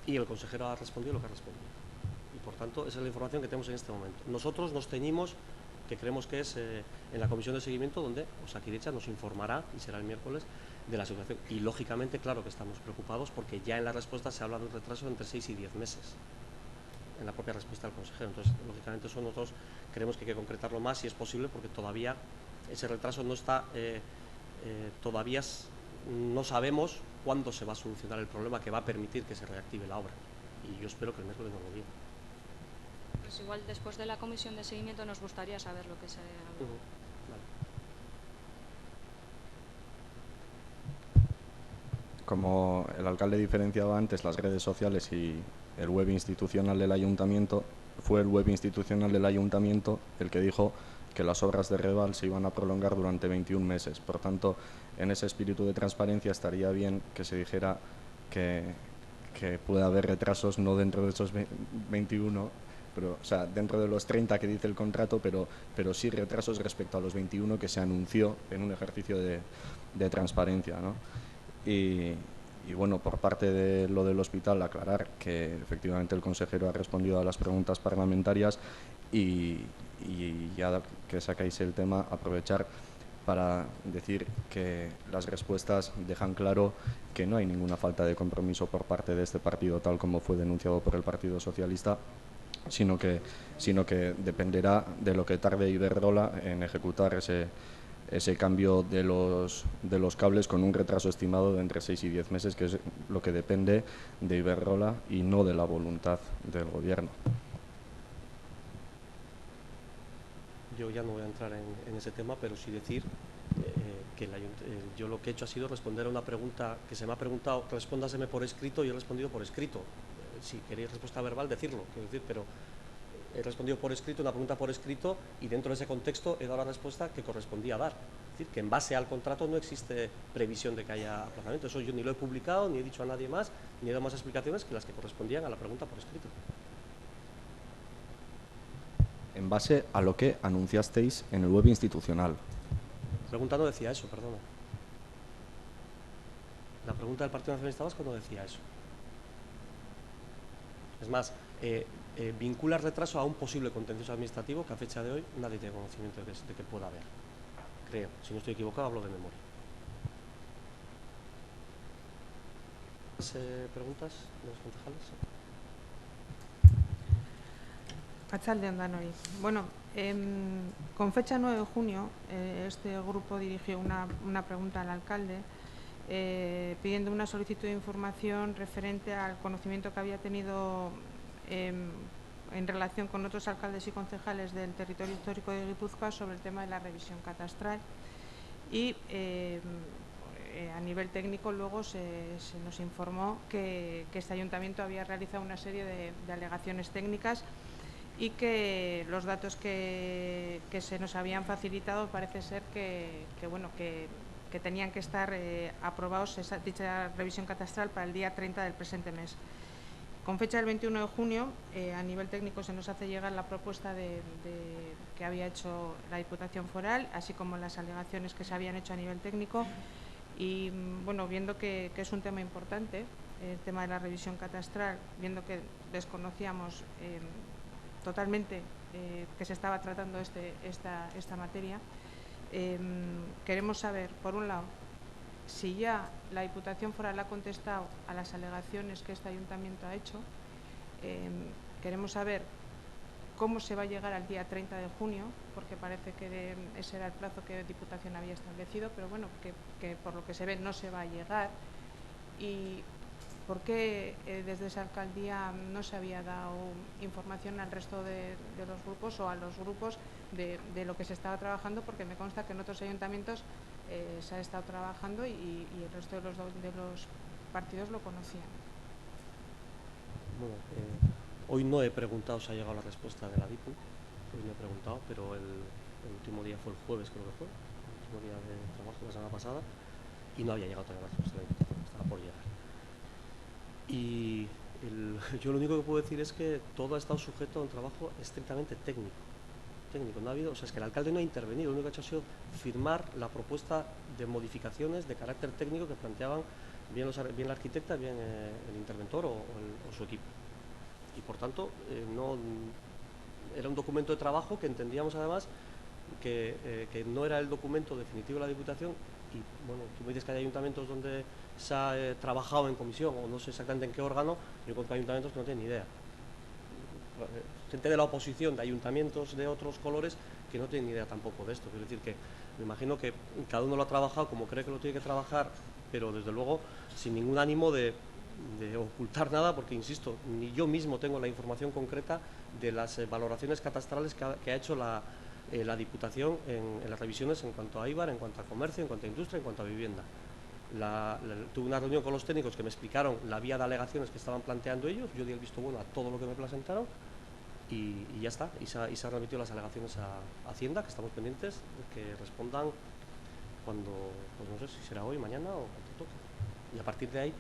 y el consejero ha respondido lo que ha respondido. Y por tanto, esa es la información que tenemos en este momento. Nosotros nos ceñimos, que creemos que es en la comisión de seguimiento, donde Osakidetza nos informará, y será el miércoles, de la situación. Y lógicamente, claro que estamos preocupados, porque ya en la respuesta se habla de un retraso entre 6 y 10 meses. En la propia respuesta del consejero. Entonces, lógicamente, eso nosotros creemos que hay que concretarlo más si es posible, porque todavía ese retraso no está, todavía no sabemos cuándo se va a solucionar el problema que va a permitir que se reactive la obra. Y yo espero que el miércoles nos lo diga. Pues igual después de la comisión de seguimiento nos gustaría saber lo que se habló. Vale. Como el alcalde diferenciaba antes las redes sociales y el web institucional del ayuntamiento, fue el web institucional del ayuntamiento el que dijo que las obras de Reval se iban a prolongar durante 21 meses. Por tanto, en ese espíritu de transparencia estaría bien que se dijera que puede haber retrasos, no dentro de esos 21, pero, o sea, dentro de los 30 que dice el contrato, pero sí retrasos respecto a los 21 que se anunció en un ejercicio de transparencia, ¿no? Y bueno, por parte de lo del hospital, aclarar que efectivamente el consejero ha respondido a las preguntas parlamentarias, y ya que sacáis el tema, aprovechar para decir que las respuestas dejan claro que no hay ninguna falta de compromiso por parte de este partido, tal como fue denunciado por el Partido Socialista, sino que dependerá de lo que tarde Iberdrola en ejecutar ese cambio de los cables, con un retraso estimado de entre 6 y 10 meses, que es lo que depende de Iberdrola y no de la voluntad del Gobierno. Yo ya no voy a entrar en ese tema, pero sí decir que yo lo que he hecho ha sido responder a una pregunta que se me ha preguntado, respóndaseme por escrito, y he respondido por escrito. Si queréis respuesta verbal, decirlo, quiero decir, pero he respondido por escrito, una pregunta por escrito, y dentro de ese contexto he dado la respuesta que correspondía dar. Es decir, que en base al contrato no existe previsión de que haya aplazamiento. Eso yo ni lo he publicado, ni he dicho a nadie más, ni he dado más explicaciones que las que correspondían a la pregunta por escrito. En base a lo que anunciasteis en el web institucional. La pregunta no decía eso, perdona. La pregunta del Partido Nacionalista Vasco no decía eso. Es más, vincula el retraso a un posible contencioso administrativo que a fecha de hoy nadie tiene conocimiento de que pueda haber. Creo, si no estoy equivocado, hablo de memoria. ¿Más preguntas de los concejales? Arratsalde on danoi. Bueno, con fecha 9 de junio, este grupo dirigió una pregunta al alcalde pidiendo una solicitud de información referente al conocimiento que había tenido en relación con otros alcaldes y concejales del territorio histórico de Guipúzcoa sobre el tema de la revisión catastral. Y a nivel técnico luego se nos informó que este ayuntamiento había realizado una serie de alegaciones técnicas, y que los datos que se nos habían facilitado parece ser que que tenían que estar aprobados dicha revisión catastral para el día 30 del presente mes. Con fecha del 21 de junio, a nivel técnico se nos hace llegar la propuesta que había hecho la Diputación Foral, así como las alegaciones que se habían hecho a nivel técnico. Y bueno, viendo que es un tema importante, el tema de la revisión catastral, viendo que desconocíamos totalmente que se estaba tratando esta materia, queremos saber, por un lado, si ya la Diputación Foral ha contestado a las alegaciones que este Ayuntamiento ha hecho. Queremos saber cómo se va a llegar al día 30 de junio, porque parece que ese era el plazo que Diputación había establecido, pero bueno, que por lo que se ve no se va a llegar. Y por qué desde esa alcaldía no se había dado información al resto de los grupos o a los grupos de lo que se estaba trabajando, porque me consta que en otros ayuntamientos se ha estado trabajando y el resto de los partidos lo conocían. Bueno, hoy no he preguntado si ha llegado la respuesta de la DIPU, hoy no he preguntado, pero el último día fue el jueves, creo que fue, el último día de trabajo la semana pasada, y no había llegado todavía la respuesta de la Diputación, estaba por llegar. Y yo lo único que puedo decir es que todo ha estado sujeto a un trabajo estrictamente técnico. No ha habido, o sea, es que el alcalde no ha intervenido, lo único que ha hecho ha sido firmar la propuesta de modificaciones de carácter técnico que planteaban bien la arquitecta, bien el interventor o su equipo. Y por tanto, no era un documento de trabajo que entendíamos además que no era el documento definitivo de la Diputación. Y bueno, tú me dices que hay ayuntamientos donde se ha trabajado en comisión o no sé exactamente en qué órgano. Yo conozco ayuntamientos que no tienen ni idea. Gente de la oposición, de ayuntamientos de otros colores que no tienen ni idea tampoco de esto. Quiero decir que me imagino que cada uno lo ha trabajado como cree que lo tiene que trabajar, pero desde luego sin ningún ánimo de ocultar nada, porque insisto, ni yo mismo tengo la información concreta de las valoraciones catastrales que ha hecho la Diputación en las revisiones en cuanto a IVAR, en cuanto a comercio, en cuanto a industria, en cuanto a vivienda. Tuve una reunión con los técnicos que me explicaron la vía de alegaciones que estaban planteando ellos. Yo di el visto bueno a todo lo que me presentaron y ya está. Y se han remitido las alegaciones a Hacienda, que estamos pendientes de que respondan cuando, pues no sé si será hoy, mañana o cuando toque. Y a partir de ahí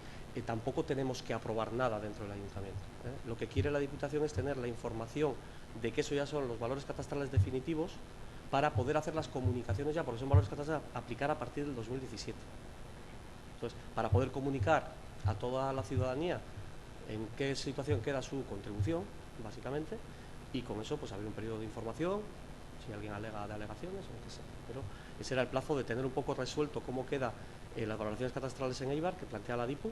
tampoco tenemos que aprobar nada dentro del ayuntamiento. Lo que quiere la Diputación es tener la información de que eso ya son los valores catastrales definitivos para poder hacer las comunicaciones ya, porque son valores catastrales a aplicar a partir del 2017. Entonces, para poder comunicar a toda la ciudadanía en qué situación queda su contribución, básicamente, y con eso pues abrir un periodo de información, si alguien alega de alegaciones o lo que sea. Pero ese era el plazo de tener un poco resuelto cómo queda las valoraciones catastrales en Eibar, que plantea la DIPU,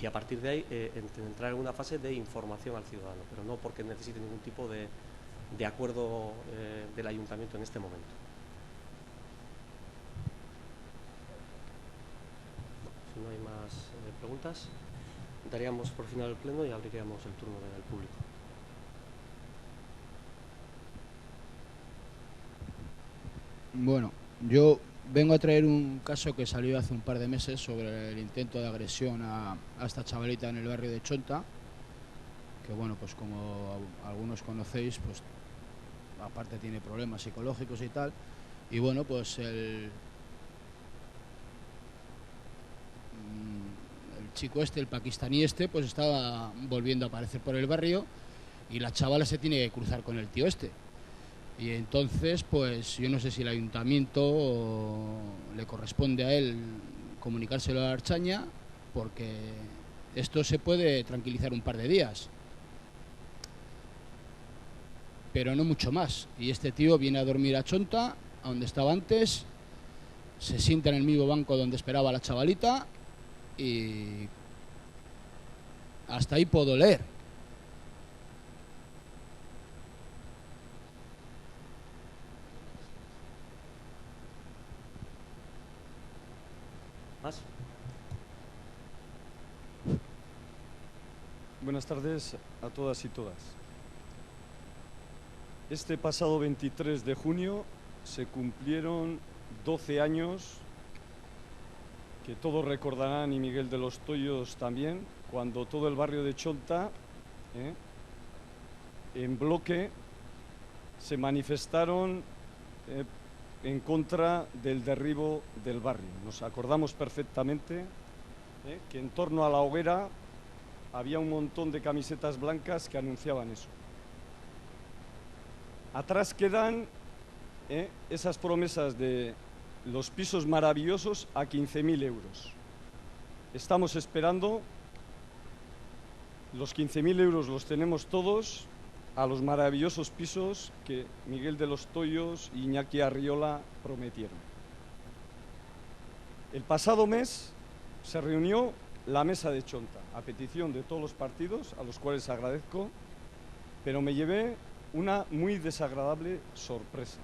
y a partir de ahí entrar en una fase de información al ciudadano, pero no porque necesite ningún tipo de acuerdo del ayuntamiento en este momento. Si no hay más preguntas, daríamos por final el pleno y abriríamos el turno del público. Bueno, yo vengo a traer un caso que salió hace un par de meses sobre el intento de agresión a esta chavalita en el barrio de Chonta, que bueno, pues como algunos conocéis, pues aparte tiene problemas psicológicos y tal, y bueno, pues el chico este, el pakistaní este, pues estaba volviendo a aparecer por el barrio y la chavala se tiene que cruzar con el tío este. Y entonces, pues yo no sé si el ayuntamiento le corresponde a él comunicárselo a la Archaña, porque esto se puede tranquilizar un par de días, pero no mucho más. Y este tío viene a dormir a Chonta, a donde estaba antes, se sienta en el mismo banco donde esperaba la chavalita y hasta ahí puedo leer. ¿Más? Buenas tardes a todas y todas. Este pasado 23 de junio se cumplieron 12 años, que todos recordarán, y Miguel de los Toyos también, cuando todo el barrio de Chonta, en bloque, se manifestaron en contra del derribo del barrio. Nos acordamos perfectamente que en torno a la hoguera había un montón de camisetas blancas que anunciaban eso. Atrás quedan esas promesas de los pisos maravillosos a 15.000 euros. Estamos esperando, los 15.000 euros los tenemos todos, a los maravillosos pisos que Miguel de los Toyos y Iñaki Arriola prometieron. El pasado mes se reunió la mesa de Chonta, a petición de todos los partidos, a los cuales agradezco, pero me llevé una muy desagradable sorpresa.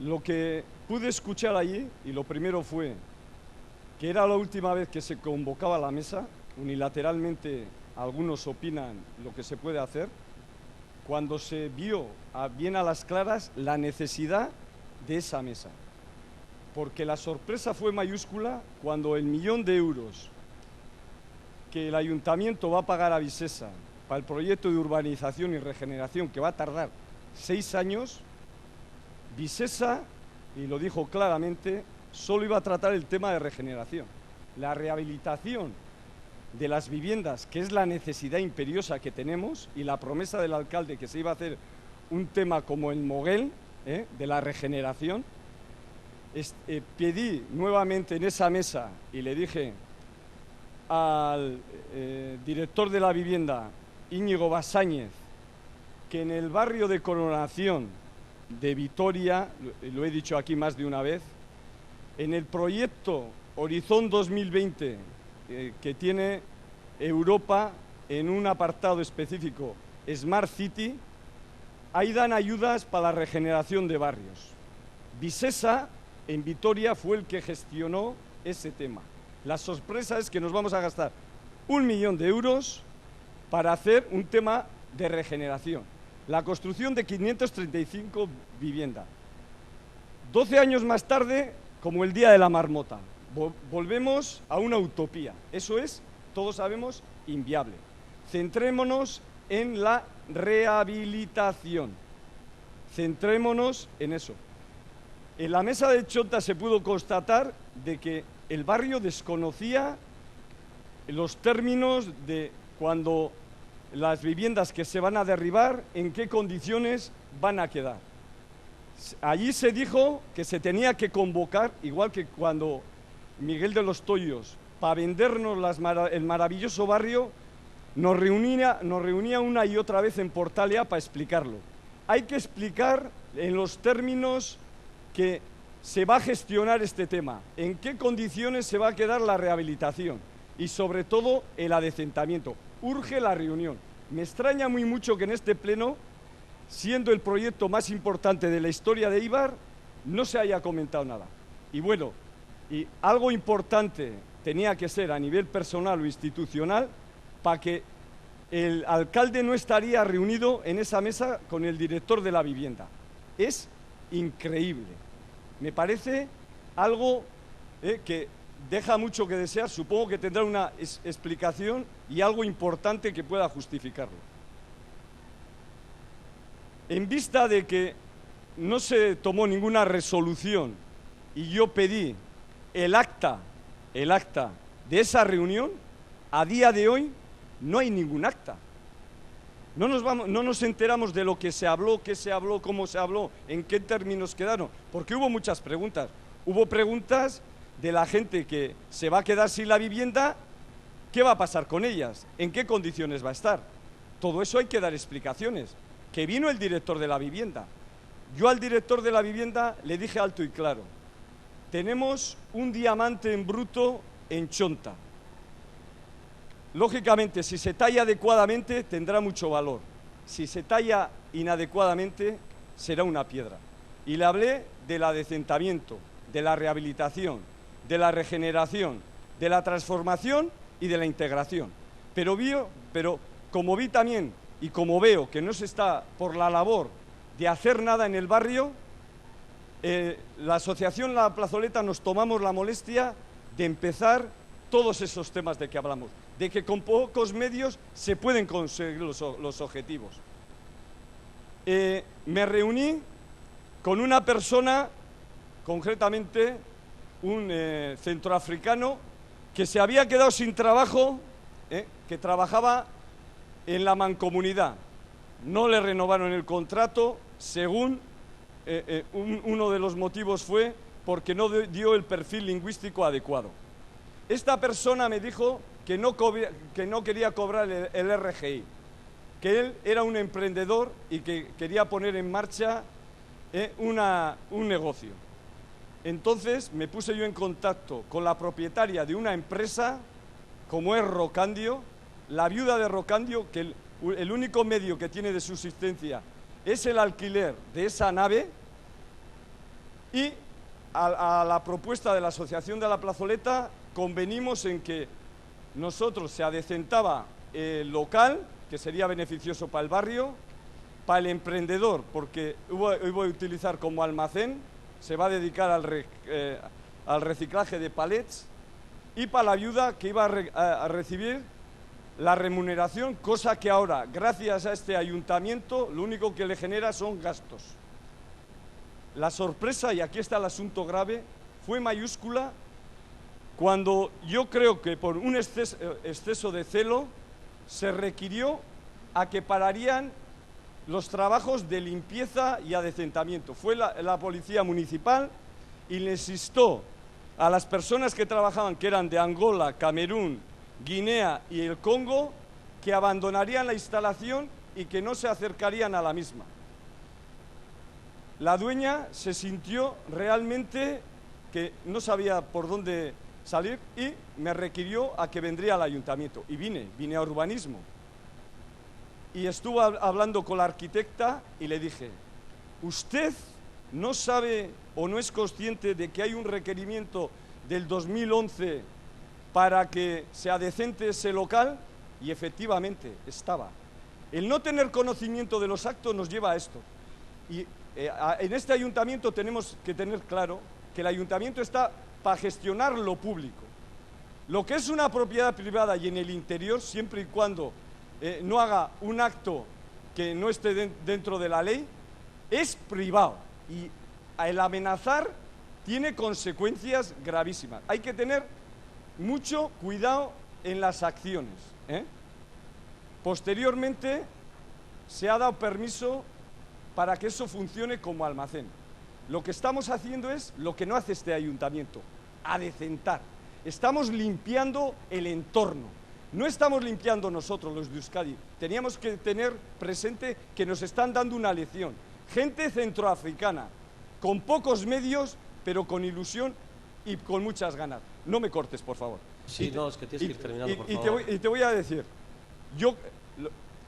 Lo que pude escuchar allí, y lo primero fue que era la última vez que se convocaba la mesa, unilateralmente algunos opinan lo que se puede hacer, cuando se vio bien a las claras la necesidad de esa mesa. Porque la sorpresa fue mayúscula cuando el 1.000.000 de euros que el ayuntamiento va a pagar a Visesa para el proyecto de urbanización y regeneración, que va a tardar 6 años, Visesa, y lo dijo claramente, solo iba a tratar el tema de regeneración. La rehabilitación de las viviendas, que es la necesidad imperiosa que tenemos, y la promesa del alcalde que se iba a hacer un tema como el Moguel, de la regeneración. Pedí nuevamente en esa mesa y le dije al director de la vivienda, Íñigo Basáñez, que en el barrio de Coronación de Vitoria, lo he dicho aquí más de una vez, en el proyecto Horizon 2020 que tiene Europa en un apartado específico, Smart City, ahí dan ayudas para la regeneración de barrios. Visesa en Vitoria fue el que gestionó ese tema. La sorpresa es que nos vamos a gastar 1.000.000 de euros para hacer un tema de regeneración. La construcción de 535 viviendas. 12 años más tarde, como el día de la marmota, volvemos a una utopía. Eso es, todos sabemos, inviable. Centrémonos en la rehabilitación. Centrémonos en eso. En la mesa de Chonta se pudo constatar de que el barrio desconocía los términos de cuando las viviendas que se van a derribar, en qué condiciones van a quedar. Allí se dijo que se tenía que convocar, igual que cuando Miguel de los Toyos, para vendernos el maravilloso barrio, nos reunía una y otra vez en Portalia para explicarlo. Hay que explicar en los términos que se va a gestionar este tema, en qué condiciones se va a quedar la rehabilitación y sobre todo el adecentamiento. Urge la reunión. Me extraña muy mucho que en este pleno, siendo el proyecto más importante de la historia de Eibar, no se haya comentado nada. Y bueno, y algo importante tenía que ser a nivel personal o institucional para que el alcalde no estaría reunido en esa mesa con el director de la vivienda. Es increíble. Me parece algo que deja mucho que desear. Supongo que tendrá una explicación y algo importante que pueda justificarlo. En vista de que no se tomó ninguna resolución y yo pedí el acta de esa reunión, a día de hoy no hay ningún acta. No nos enteramos de lo que se habló, qué se habló, cómo se habló, en qué términos quedaron, porque hubo muchas preguntas. Hubo preguntas de la gente que se va a quedar sin la vivienda, ¿qué va a pasar con ellas? ¿En qué condiciones va a estar? Todo eso hay que dar explicaciones. Que vino el director de la vivienda. Yo al director de la vivienda le dije alto y claro, tenemos un diamante en bruto en Chonta. Lógicamente, si se talla adecuadamente, tendrá mucho valor. Si se talla inadecuadamente, será una piedra. Y le hablé del adecentamiento, de la rehabilitación, de la regeneración, de la transformación y de la integración. Pero como vi también y como veo que no se está por la labor de hacer nada en el barrio, la asociación La Plazoleta nos tomamos la molestia de empezar todos esos temas de que hablamos, de que con pocos medios se pueden conseguir los objetivos. me reuní con una persona, concretamente un centroafricano, que se había quedado sin trabajo, que trabajaba en la mancomunidad. No le renovaron el contrato, según uno de los motivos fue porque no dio el perfil lingüístico adecuado. Esta persona me dijo que no quería cobrar el RGI, que él era un emprendedor y que quería poner en marcha un negocio. Entonces me puse yo en contacto con la propietaria de una empresa, como es Rocandio, la viuda de Rocandio, que el único medio que tiene de subsistencia es el alquiler de esa nave, y a la propuesta de la Asociación de la Plazoleta convenimos en que nosotros se adecentaba el local, que sería beneficioso para el barrio, para el emprendedor, porque iba a utilizar como almacén, se va a dedicar al reciclaje de palets, y para la viuda, que iba a recibir la remuneración, cosa que ahora, gracias a este ayuntamiento, lo único que le genera son gastos. La sorpresa, y aquí está el asunto grave, fue mayúscula cuando yo creo que por un exceso de celo se requirió a que pararían los trabajos de limpieza y adecentamiento. Fue la policía municipal y les instó a las personas que trabajaban, que eran de Angola, Camerún, Guinea y el Congo, que abandonarían la instalación y que no se acercarían a la misma. La dueña se sintió realmente que no sabía por dónde salir y me requirió a que vendría al ayuntamiento. Y vine a urbanismo. Y estuve hablando con la arquitecta y le dije, ¿usted no sabe o no es consciente de que hay un requerimiento del 2011 para que se adecente ese local? Y efectivamente estaba. El no tener conocimiento de los actos nos lleva a esto. Y en este ayuntamiento tenemos que tener claro que el ayuntamiento está para gestionar lo público. Lo que es una propiedad privada y en el interior, siempre y cuando no haga un acto que no esté dentro de la ley, es privado. Y el amenazar tiene consecuencias gravísimas. Hay que tener mucho cuidado en las acciones. Posteriormente se ha dado permiso para que eso funcione como almacén. Lo que estamos haciendo es lo que no hace este ayuntamiento, adecentar. Estamos limpiando el entorno. No estamos limpiando nosotros los de Euskadi. Teníamos que tener presente que nos están dando una lección. Gente centroafricana, con pocos medios, pero con ilusión y con muchas ganas. No me cortes, por favor. Sí, no, es que tienes que ir terminando, por favor. Y te voy a decir,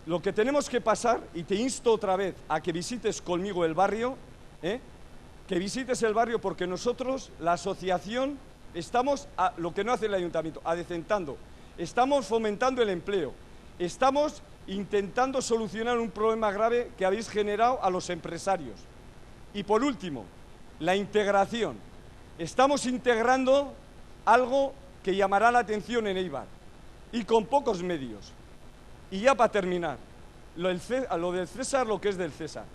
lo que tenemos que pasar, y te insto otra vez a que visites conmigo el barrio, que visites el barrio, porque nosotros, la asociación, estamos, lo que no hace el ayuntamiento, adecentando, estamos fomentando el empleo, estamos intentando solucionar un problema grave que habéis generado a los empresarios. Y por último, la integración. Estamos integrando algo que llamará la atención en Eibar, y con pocos medios. Y ya para terminar, lo del César, lo que es del César.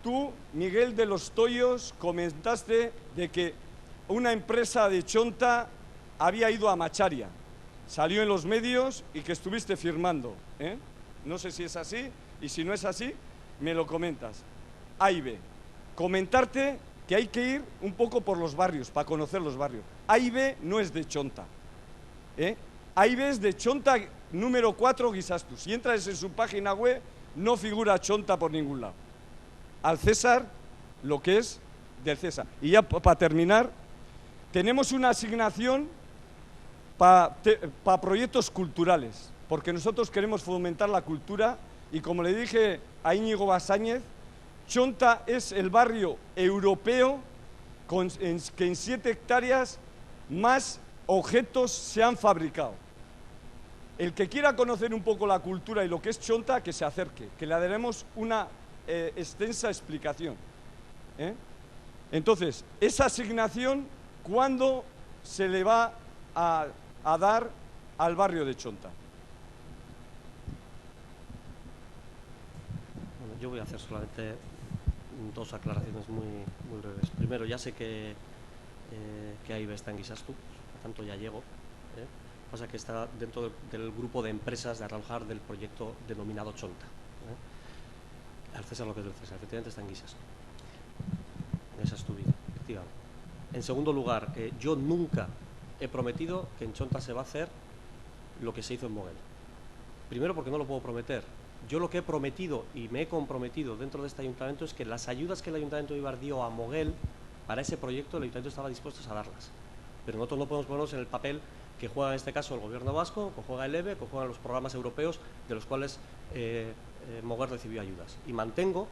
Tú, Miguel de los Toyos, comentaste de que una empresa de Chonta había ido a Macharia. Salió en los medios y que estuviste firmando. No sé si es así, y si no es así, me lo comentas. A y B. Comentarte que hay que ir un poco por los barrios, para conocer los barrios. A y B no es de Chonta. A y B es de Chonta número 4 Guisastu. Si entras en su página web, no figura Chonta por ningún lado. Al César, lo que es del César. Y ya para terminar, tenemos una asignación para proyectos culturales, porque nosotros queremos fomentar la cultura y, como le dije a Íñigo Basáñez, Chonta es el barrio europeo que en 7 hectáreas más objetos se han fabricado. El que quiera conocer un poco la cultura y lo que es Chonta, que se acerque, que le daremos una extensa explicación. Entonces, esa asignación, ¿cuándo se le va a dar al barrio de Chonta? yo voy a hacer solamente dos aclaraciones muy breves. Primero, ya sé que AIB está en Guisastu, por tanto ya llego. Pasa que está dentro del grupo de empresas de Arraujar del proyecto denominado Chonta. Al César lo que es del César, efectivamente está en Guisastu. Esa es tu vida, efectivamente. En segundo lugar, yo nunca he prometido que en Chonta se va a hacer lo que se hizo en Moguel. Primero porque no lo puedo prometer. Yo lo que he prometido y me he comprometido dentro de este ayuntamiento es que las ayudas que el ayuntamiento de Eibar dio a Moguel para ese proyecto, el ayuntamiento estaba dispuesto a darlas. Pero nosotros no podemos ponernos en el papel que juega en este caso el gobierno vasco, que juega el EVE, que juegan los programas europeos de los cuales Moguel recibió ayudas. Y mantengo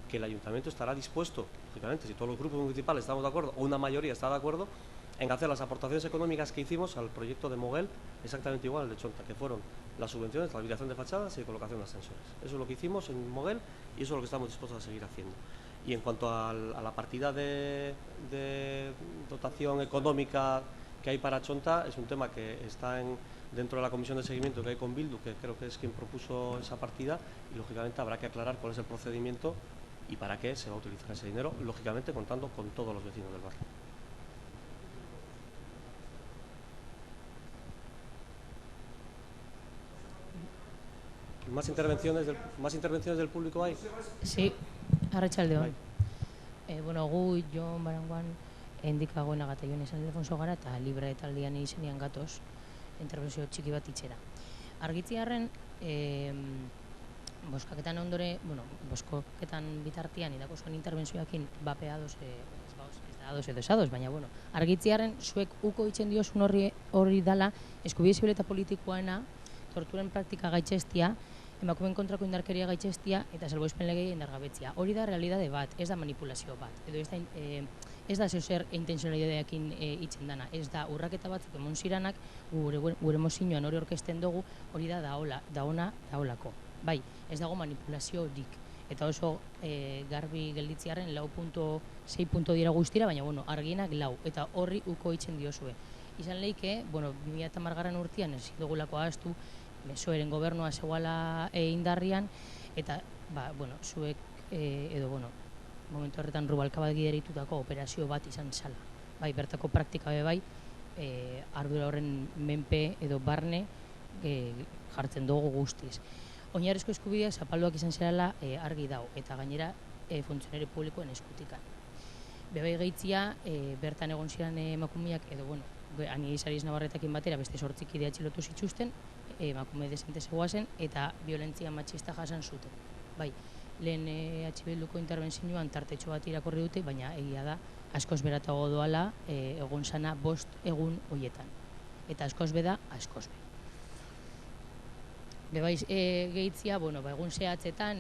que el ayuntamiento estará dispuesto, lógicamente, si todos los grupos municipales estamos de acuerdo, o una mayoría está de acuerdo, en hacer las aportaciones económicas que hicimos al proyecto de Moguel, exactamente igual al de Chonta, que fueron las subvenciones, la habilitación de fachadas y colocación de ascensores. Eso es lo que hicimos en Moguel y eso es lo que estamos dispuestos a seguir haciendo. Y en cuanto a la partida de dotación económica que hay para Chonta, es un tema que está dentro de la comisión de seguimiento que hay con Bildu, que creo que es quien propuso esa partida, y lógicamente habrá que aclarar cuál es el procedimiento y para qué se va a utilizar ese dinero, lógicamente contando con todos los vecinos del barrio. ¿Más intervenciones del público hay? Sí, arratsaldeon. Bueno, gu Jon Baranguan endikagoenagatik joan izan Ildefonso gara eta libre taldean izenean gatoz interbentzio txiki bat itxera. Argitziarren boskaketan ondore, bueno, boskaketan bitartean idako zuen interbentzioekin bapea doz, ez da ados edo esadoz, baina bueno, argitziarren zuek uko itzen diozun hori dala eskubide zibil eta politikoena, torturen praktika gaitxestia, emakumeen kontrako indarkeria gaitxestia eta salbuespen legea indargabetzia. Hori da realidade bat, ez da manipulazio bat, edo ez da zer intentzionalidadeakin itzen dana, ez da urraketa batzuk emon ziranak, gure mozinoan hori orkesten dugu, hori da daolako. Bai, ez dago manipulaziorik, eta oso garbi gelditziarren 6 punto dira guztira, baina bueno, argienak 4, eta horri uko itzen diozue. Izan leike, bueno, 2010 urtean ez dugulako ahaztu, Mesoeren gobernua zegoela indarrian, eta, bueno, zuek, edo, bueno, momentu horretan Rubalcaba gideritutako operazio bat izan zala. Bai, bertako praktika bai, ardura horren menpe edo barne jartzen dugu guztiz. Oinarrizko eskubideak zapalduak izan zerala argi dau, eta gainera funtzionari publikoen eskutikan. Bebai gehitzia, bertan egon ziren emakumeak, edo, bueno, Ani Isariz Navarretakin batera beste 8 kide atxilotu zituzten, emakume desente zegoazen, eta violentzia matxista jasan zuten. Bai, lehen atxibilduko interbentzioan tartetxo bat irakorri dute, baina egia da, askoz beratago doala egon sana 5 egun hoietan. Eta askoz beda, askoz be. Bebaiz gehitzia, bueno, egun zehatzetan,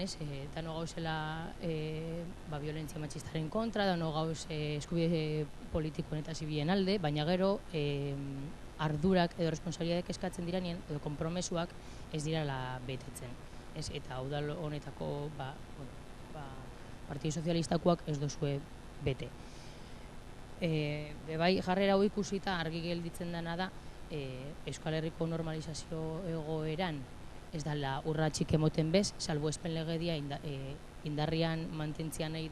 dano gauzela violentzia matxistaren kontra, dano gauz eskubide politikoen eta zibien alde, baina gero ardurak edo responsabilidadeak eskatzen diranien, edo konpromesuak ez dirala betetzen. Eta udal honetako Partido Sozialistakoak ez dozue bete. Bebai jarrera hau ikusita argi gelditzen dena da Euskal Herriko normalizazio egoeran ez dala urratxik emoten bez, salbuespen legedia indarrian mantentzian nahi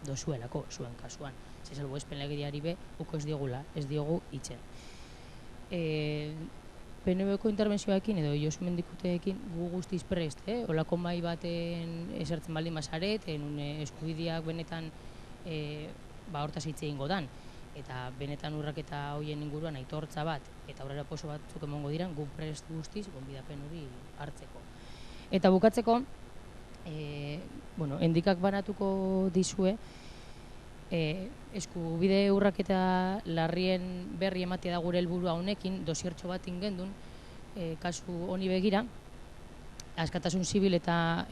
dozuelako zuen kasuan. Ze salbuespen legediari be, uko ez diogu itzen. PNV-ko interbentzioekin edo Josu Mendikuteekin gu guztiz prest, olako mai baten esertzen baldin mazaret, eskubideak benetan hortaz hitz egingo dan, eta benetan urraketa hoien inguruan aitortza bat, eta aurrera poso batzuk emongo diran, gu prest guztiz gonbidapen hori hartzeko. Eta bukatzeko, endikak banatuko dizue, eskubide urraketa larrien berri ematea da gure helburua honekin, dosiertxo bat ingendun, kasu honi begira, askatasun zibil eta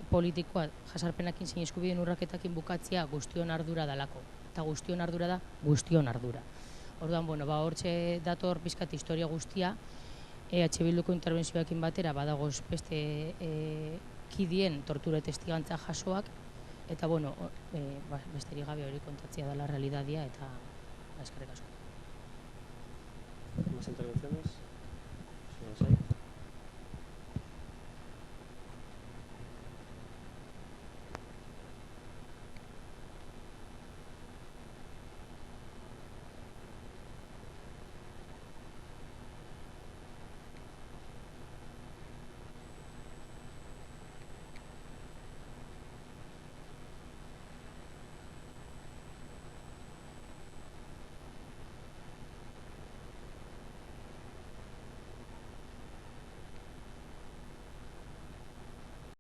politikoa jasarpenakin zein eskubideen urraketakin bukatzea guztion ardura dalako. Eta guztion ardura da, guztion ardura. Orduan, hortxe dator pizkat historia guztia, Bilduko interbentzioekin batera badagoz beste kidien tortura testigantza jasoak, eta, besterik gabe hori kontatzea dela realidadia eta eskerrik asko. ¿Más intervenciones?